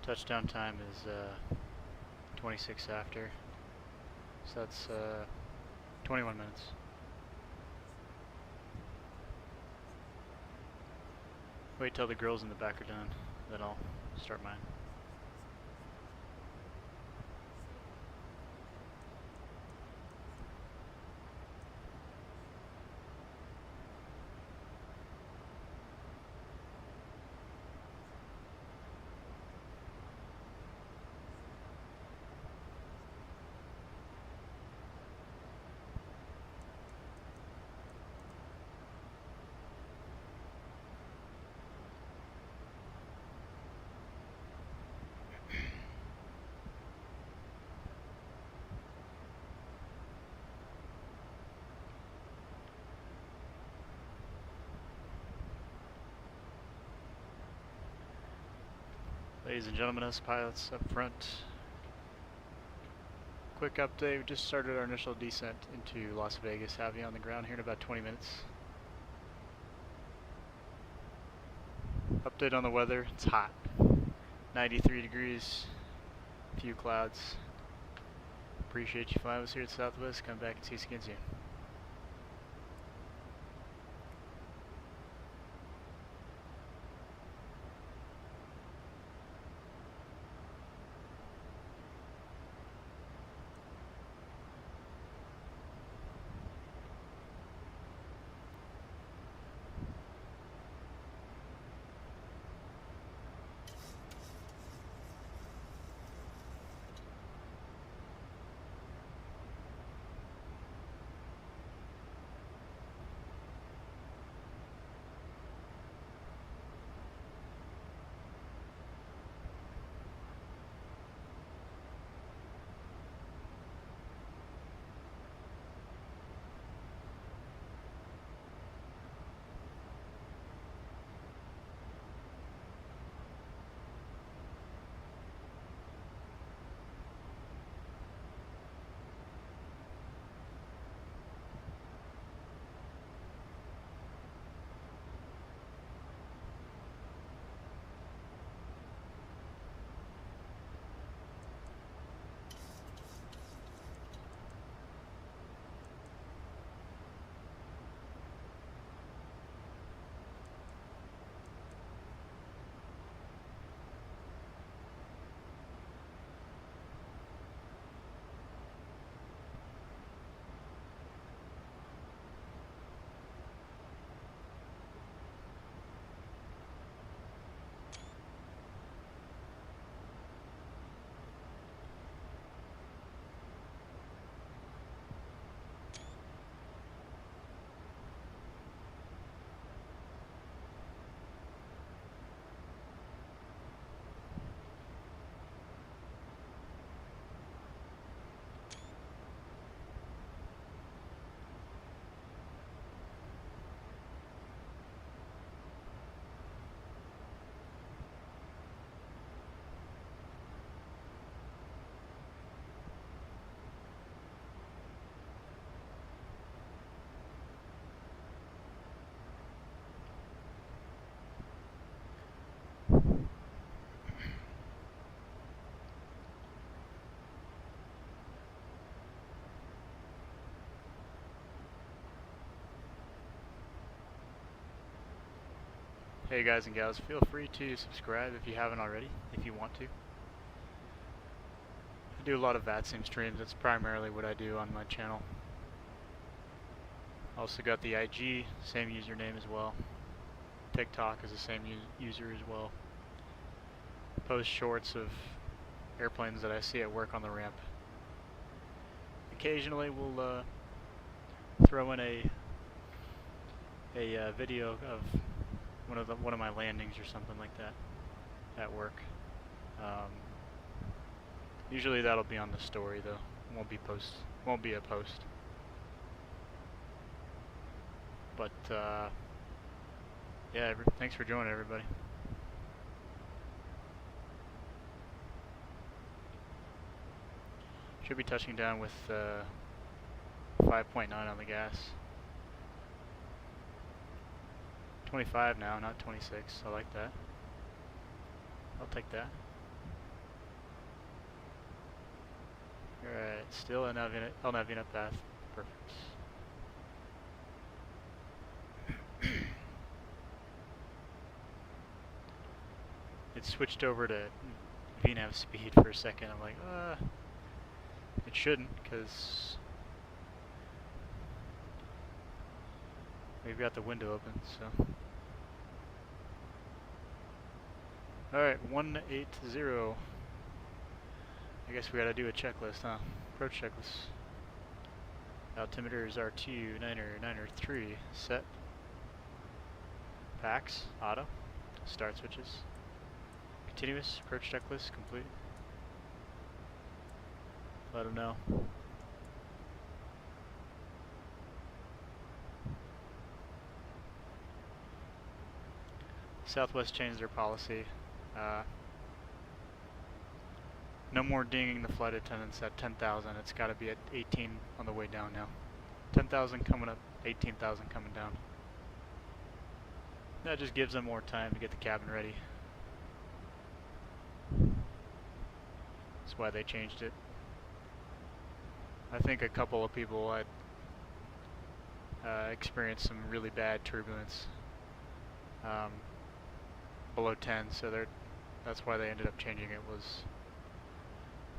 Touchdown time is 26 after. So that's 21 minutes. Wait till the girls in the back are done, then I'll start mine. Ladies and gentlemen, us pilots up front. Quick update, we just started our initial descent into Las Vegas. Have you on the ground here in about 20 minutes. Update on the weather, it's hot. 93 degrees, few clouds. Appreciate you flying with us here at Southwest. Come back and see us again soon. Hey guys and gals, feel free to subscribe if you haven't already, if you want to. I do a lot of VATSIM streams, that's primarily what I do on my channel. Also got the IG, same username as well. TikTok is the same user as well. Post shorts of airplanes that I see at work on the ramp. Occasionally we'll throw in a video of one of my landings or something like that at work. Usually that'll be on the story though. Won't be a post. But yeah, thanks for joining everybody. Should be touching down with 5.9 on the gas. 25 now, not 26. I like that. I'll take that. Alright, still an El Navina path. Perfect. It switched over to VNAV speed for a second. I'm like, it shouldn't, because we've got the window open, so. Alright, 180. I guess we gotta do a checklist, huh? Approach checklist. Altimeter is R2, 9er 3, set. Packs, auto. Start switches. Continuous, approach checklist, complete. Let them know. Southwest changed their policy. No more dinging the flight attendants at 10,000. It's got to be at 18 on the way down now. 10,000 coming up, 18,000 coming down. That just gives them more time to get the cabin ready. That's why they changed it. I think a couple of people had experienced some really bad turbulence below 10, so that's why they ended up changing it, was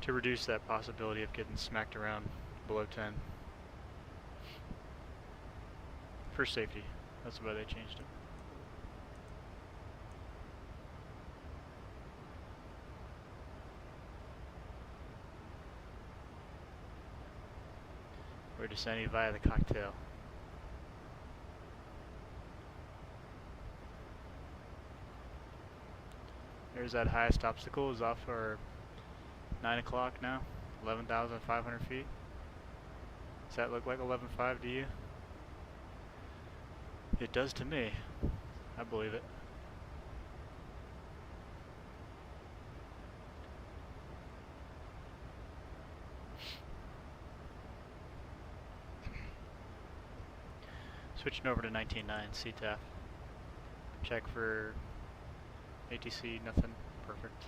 to reduce that possibility of getting smacked around below 10. For safety, that's why they changed it. We're descending via the cocktail. There's that highest obstacle, is off our 9 o'clock now, 11,500 feet. Does that look like 11.5 to you? It does to me. I believe it. Switching over to 19.9 CTAF. Check for ATC, nothing. Perfect.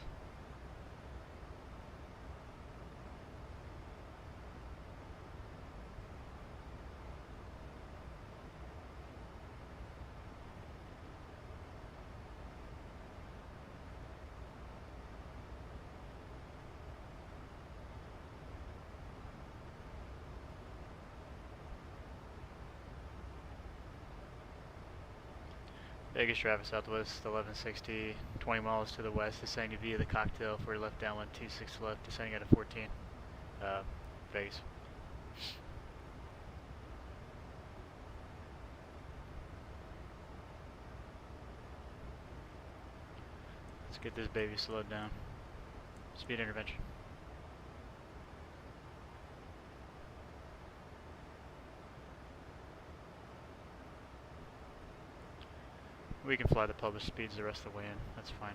Vegas traffic southwest 1160, 20 miles to the west, descending via the cocktail for left downwind 26 left, descending at a 14. Vegas. Let's get this baby slowed down. Speed intervention. We can fly the published speeds the rest of the way in, that's fine.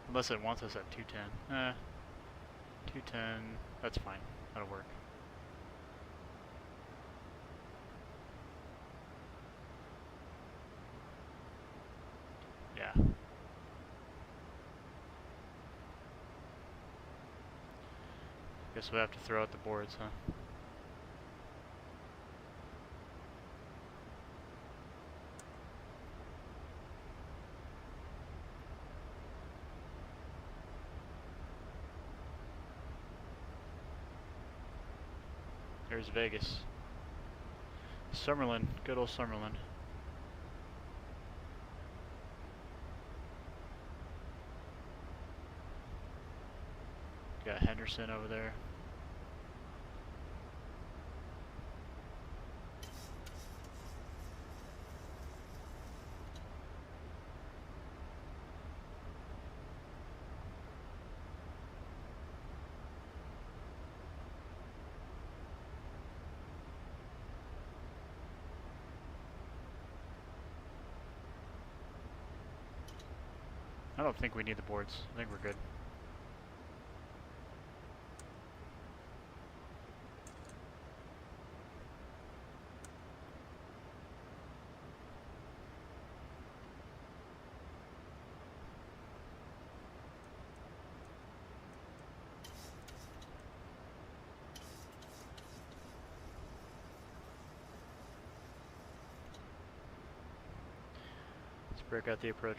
Unless it wants us at 210. 210, that's fine, that'll work. Yeah. Guess we'll have to throw out the boards, huh? There's Vegas. Summerlin, good old Summerlin. Got Henderson over there. I don't think we need the boards. I think we're good. Let's break out the approach.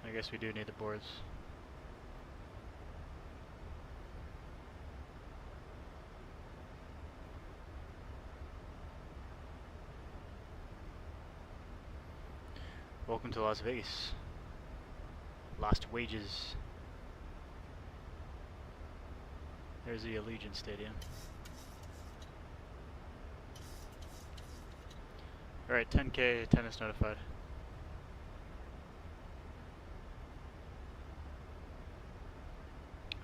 I guess we do need the boards. Welcome to Las Vegas. Lost wages. There's the Allegiant Stadium. Alright, 10K, tennis notified.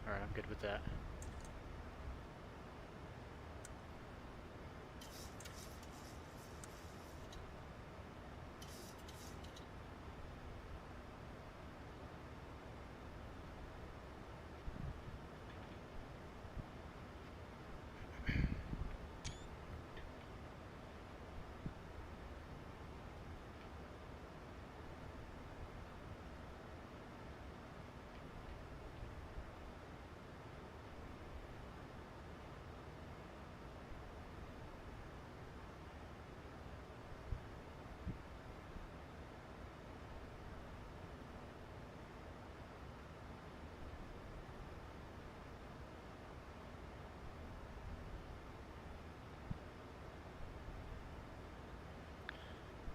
Alright, I'm good with that.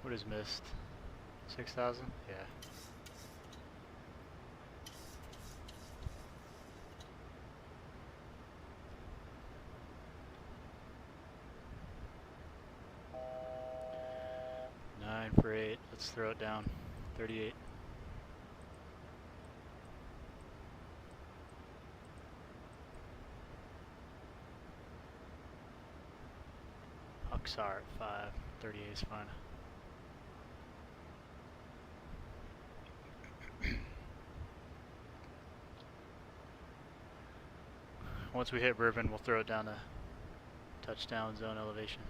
What is missed? 6,000? Yeah. Nine for 8. Let's throw it down. 38. FLCHR at 5. 38 is fine. Once we hit Bourbon, we'll throw it down to touchdown zone elevation.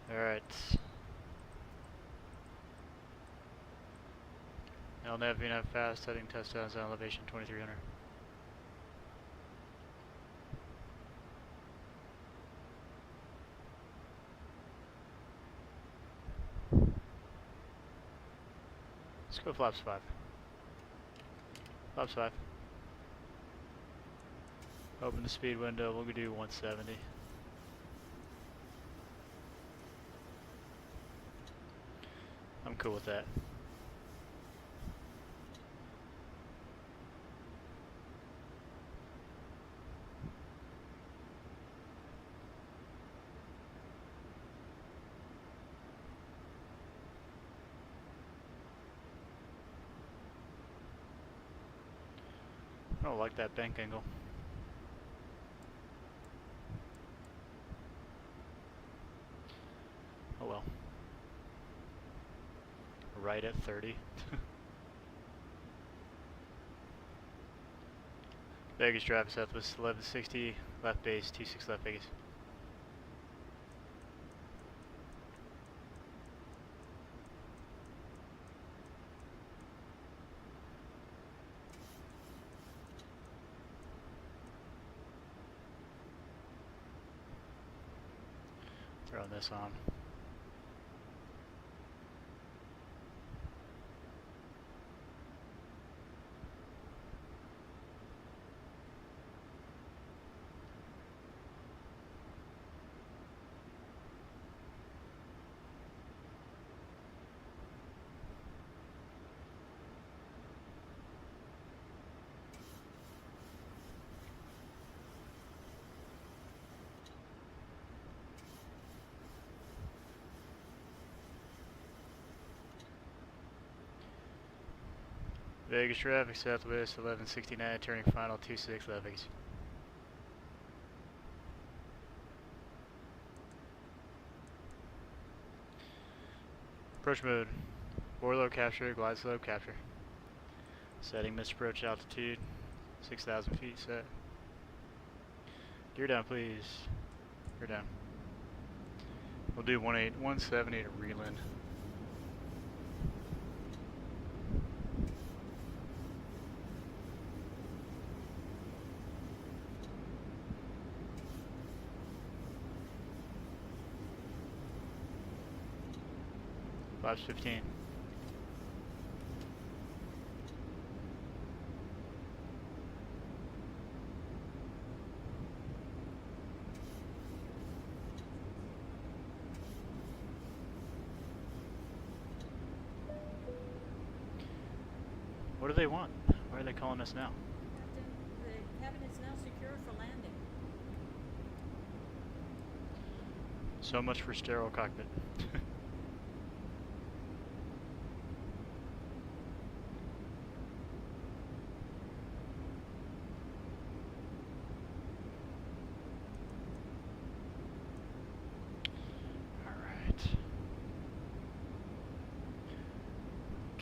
Alright. LNAV VNAV fast, heading touchdown zone elevation 2300. Let's go flaps 5. Flaps 5. Open the speed window, we'll do 170. I'm cool with that. I don't like that bank angle. Oh well. Right at 30. Vegas drive southwest 1160, left base 26 left Vegas. Throwing this on. Vegas traffic southwest 1169, turning final 26 left Vegas. Approach mode. Board load capture, glide slope capture. Setting missed approach altitude, 6,000 feet set. Gear down please. Gear down. We'll do 170 to reland. Flaps 15. What do they want? Why are they calling us now? Captain, the cabin is now secure for landing. So much for sterile cockpit.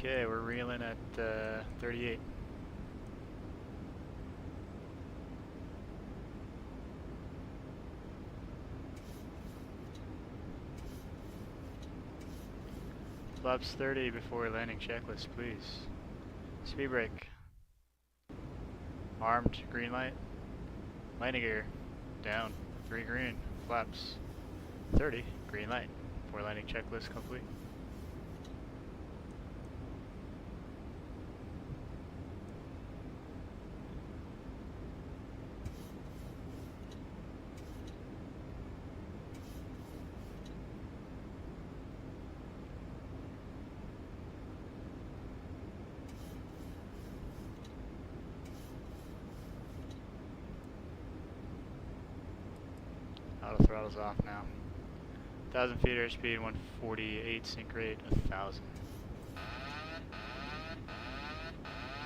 Okay, we're reeling at 38. Flaps 30 before landing checklist, please. Speed brake. Armed, green light. Landing gear. Down, 3 green. Flaps 30, green light. Before landing checklist complete. Auto throttle's off now. 1,000 feet airspeed, 148, sync rate, 1,000.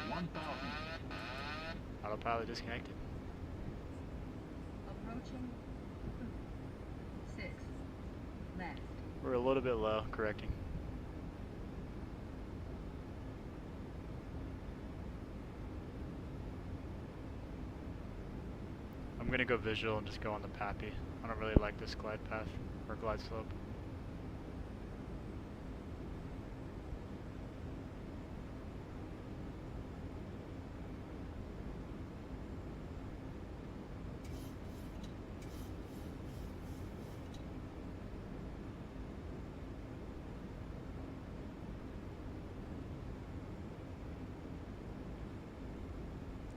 1,000. Autopilot disconnected. Approaching 6 left. We're a little bit low, correcting. I'm gonna go visual and just go on the PAPI. I don't really like this glide path, or glide slope.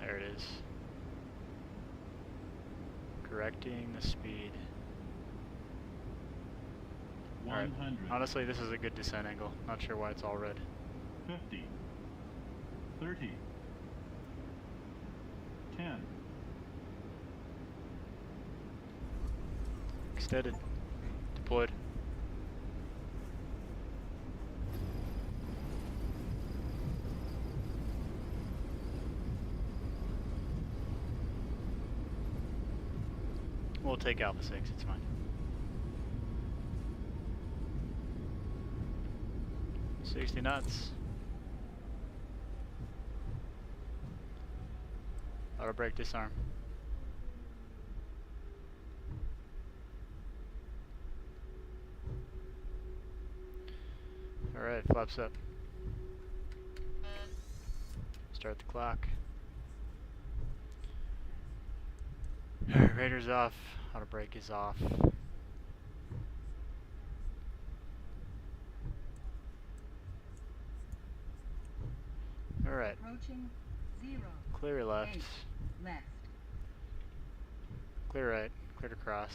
There it is. Correcting the speed. 100. Alright. Honestly, this is a good descent angle. Not sure why it's all red. 50. 30. 10. Extended. Deployed. We'll take Alpha 6, it's fine. 60 knots. Auto brake disarm. Alright, flaps up. Start the clock. Radar's off. Auto brake is off. Alright. Approaching 0. Clear left. 8 left. Clear right. Clear to cross.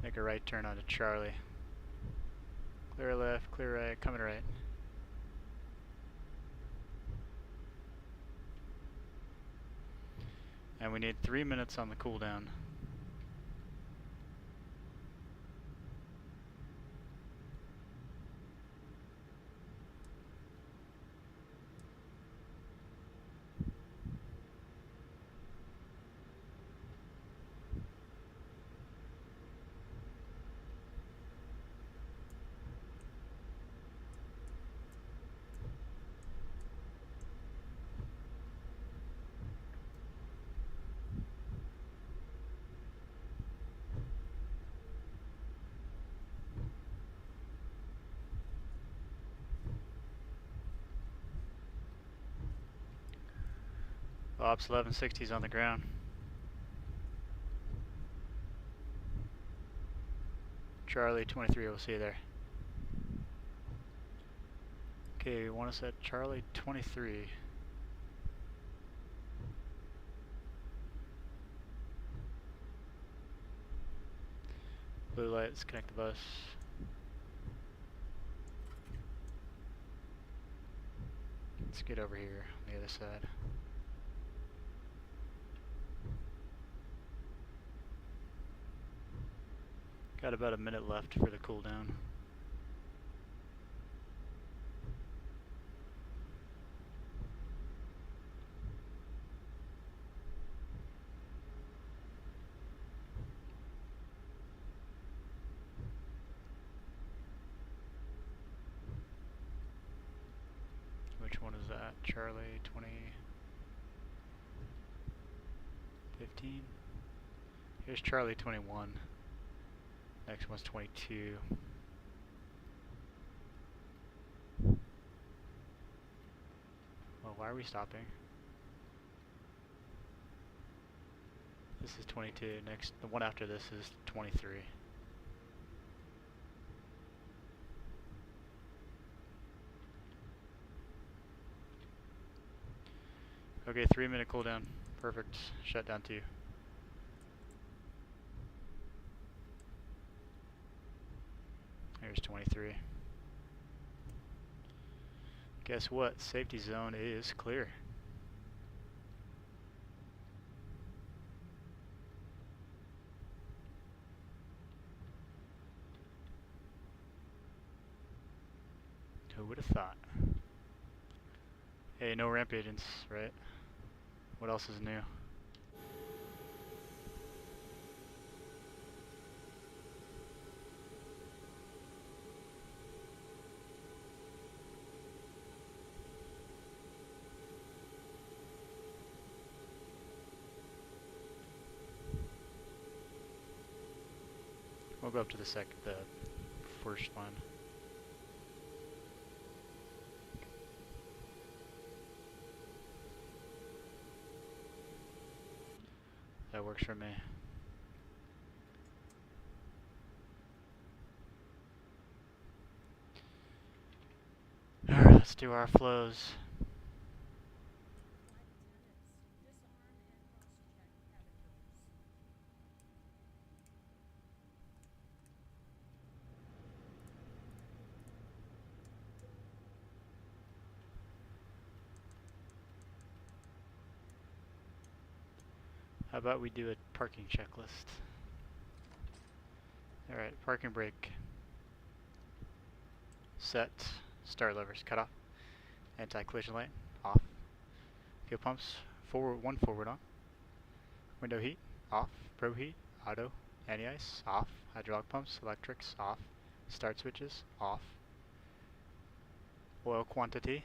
Make a right turn onto Charlie. Clear left, clear right, coming right. And we need 3 minutes on the cooldown. Ops 1160 is on the ground. Charlie 23, we'll see you there. Okay, we want us at Charlie 23. Blue light, let's connect the bus. Let's get over here on the other side. Got about a minute left for the cooldown. Which one is that? Charlie 2015? Here's Charlie 21. Next one's 22. Well, why are we stopping? This is 22. Next, the one after this is 23. Okay, 3-minute cooldown. Perfect. Shut down 2. Here's 23. Guess what? Safety zone is clear. Who would have thought? Hey, no ramp agents, right? What else is new? We'll go up to the first one. That works for me. Alright, let's do our flows. How about we do a parking checklist? Alright, parking brake. Set. Start levers cut off. Anti-collision light off. Fuel pumps one forward on. Window heat off. Pro heat auto. Anti-ice off. Hydraulic pumps electrics off. Start switches off. Oil quantity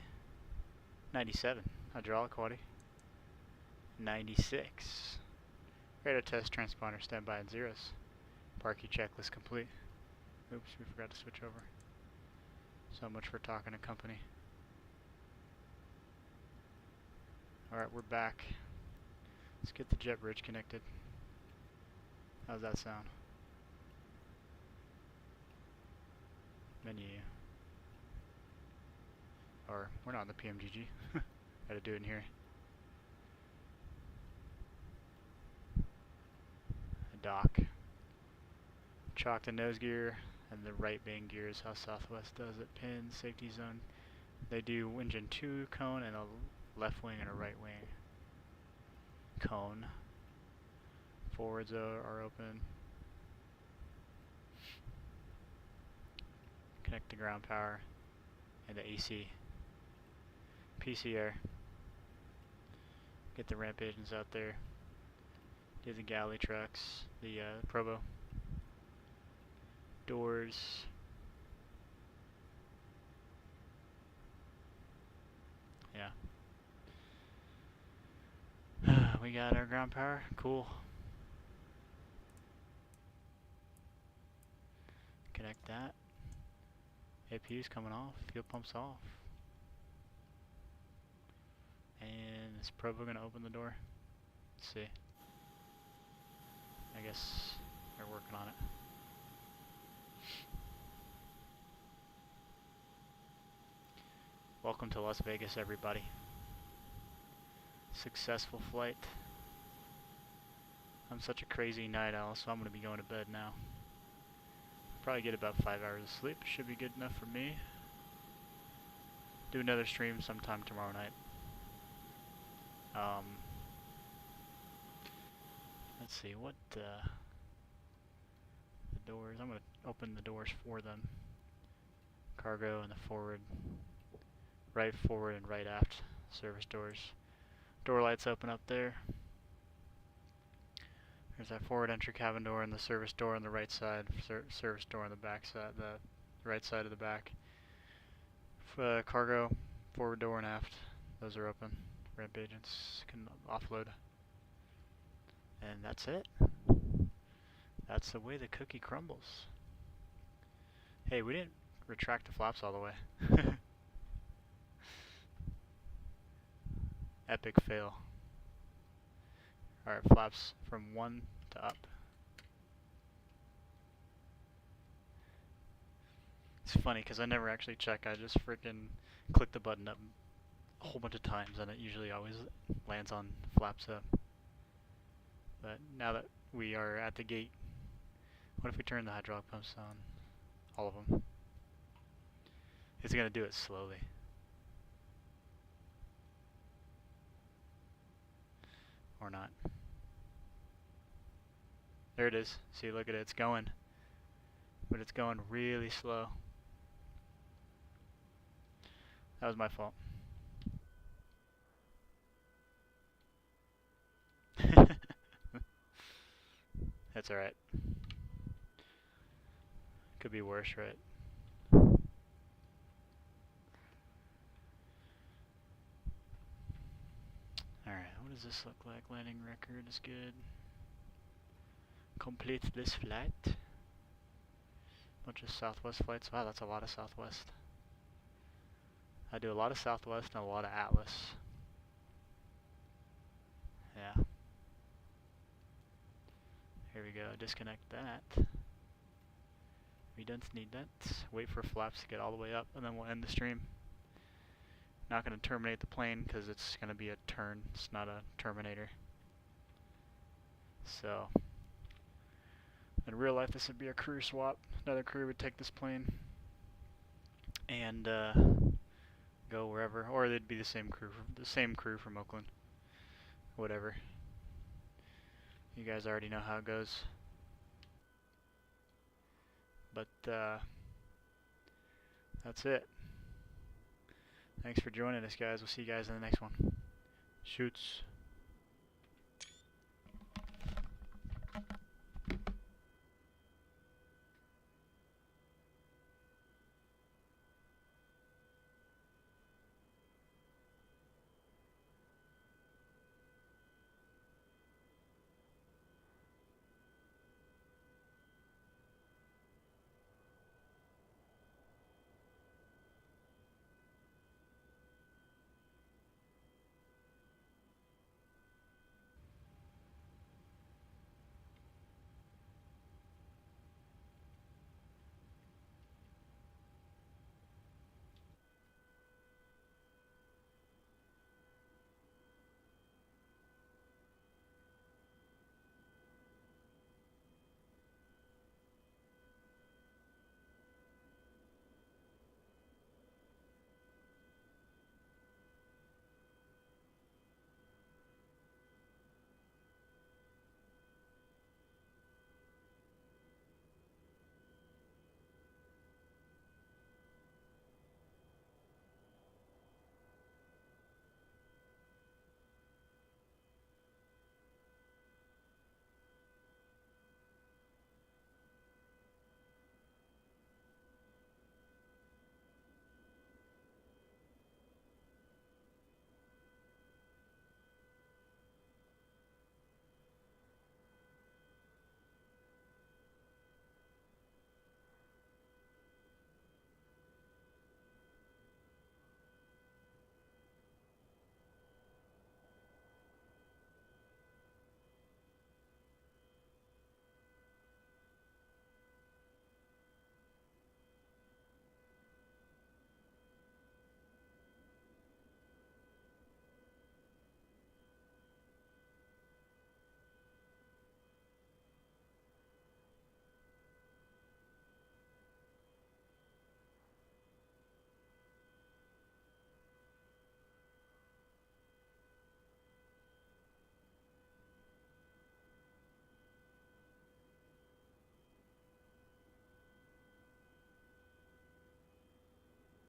97. Hydraulic quality 96. Radar test transponder standby at zeros. Parking checklist complete. Oops, we forgot to switch over. So much for talking to company. Alright, we're back. Let's get the jet bridge connected. How's that sound? Menu. Or, we're not in the PMGG. Gotta do it in here. Dock. Chalk the nose gear and the right main gear is how Southwest does it. Pin, safety zone. They do engine 2 cone and a left wing and a right wing cone. Forwards are open. Connect the ground power and the AC. PCR. Get the ramp agents out there. Do the galley trucks, the Provo. Doors. Yeah. We got our ground power. Cool. Connect that. APU's coming off. Fuel pumps off. And is Provo gonna open the door? Let's see. I guess they're working on it. Welcome to Las Vegas, everybody. Successful flight. I'm such a crazy night owl, so I'm going to be going to bed now. Probably get about 5 hours of sleep. Should be good enough for me. Do another stream sometime tomorrow night. Let's see what the doors. I'm gonna open the doors for them. Cargo and the forward, right forward and right aft service doors. Door lights open up there. There's that forward entry cabin door and the service door on the right side. Service door on the back side, the right side of the back. Cargo, forward door and aft. Those are open. Ramp agents can offload. And that's it. That's the way the cookie crumbles. Hey, we didn't retract the flaps all the way. Epic fail. Alright, flaps from 1 to up. It's funny because I never actually check. I just freaking click the button up a whole bunch of times and it usually always lands on flaps up. But now that we are at the gate, what if we turn the hydraulic pumps on? All of them. It's going to do it slowly. Or not. There it is. See, look at it. It's going. But it's going really slow. That was my fault. That's alright. Could be worse, right? Alright, what does this look like? Landing record is good. Complete this flight. Bunch of Southwest flights. Wow, that's a lot of Southwest. I do a lot of Southwest and a lot of Atlas. Yeah. Here we go. Disconnect that. We don't need that. Wait for flaps to get all the way up, and then we'll end the stream. Not going to terminate the plane because it's going to be a turn. It's not a terminator. So, in real life, this would be a crew swap. Another crew would take this plane and go wherever, or they'd be the same crew from Oakland. Whatever. You guys already know how it goes. But that's it. Thanks for joining us, guys. We'll see you guys in the next one. Shoots.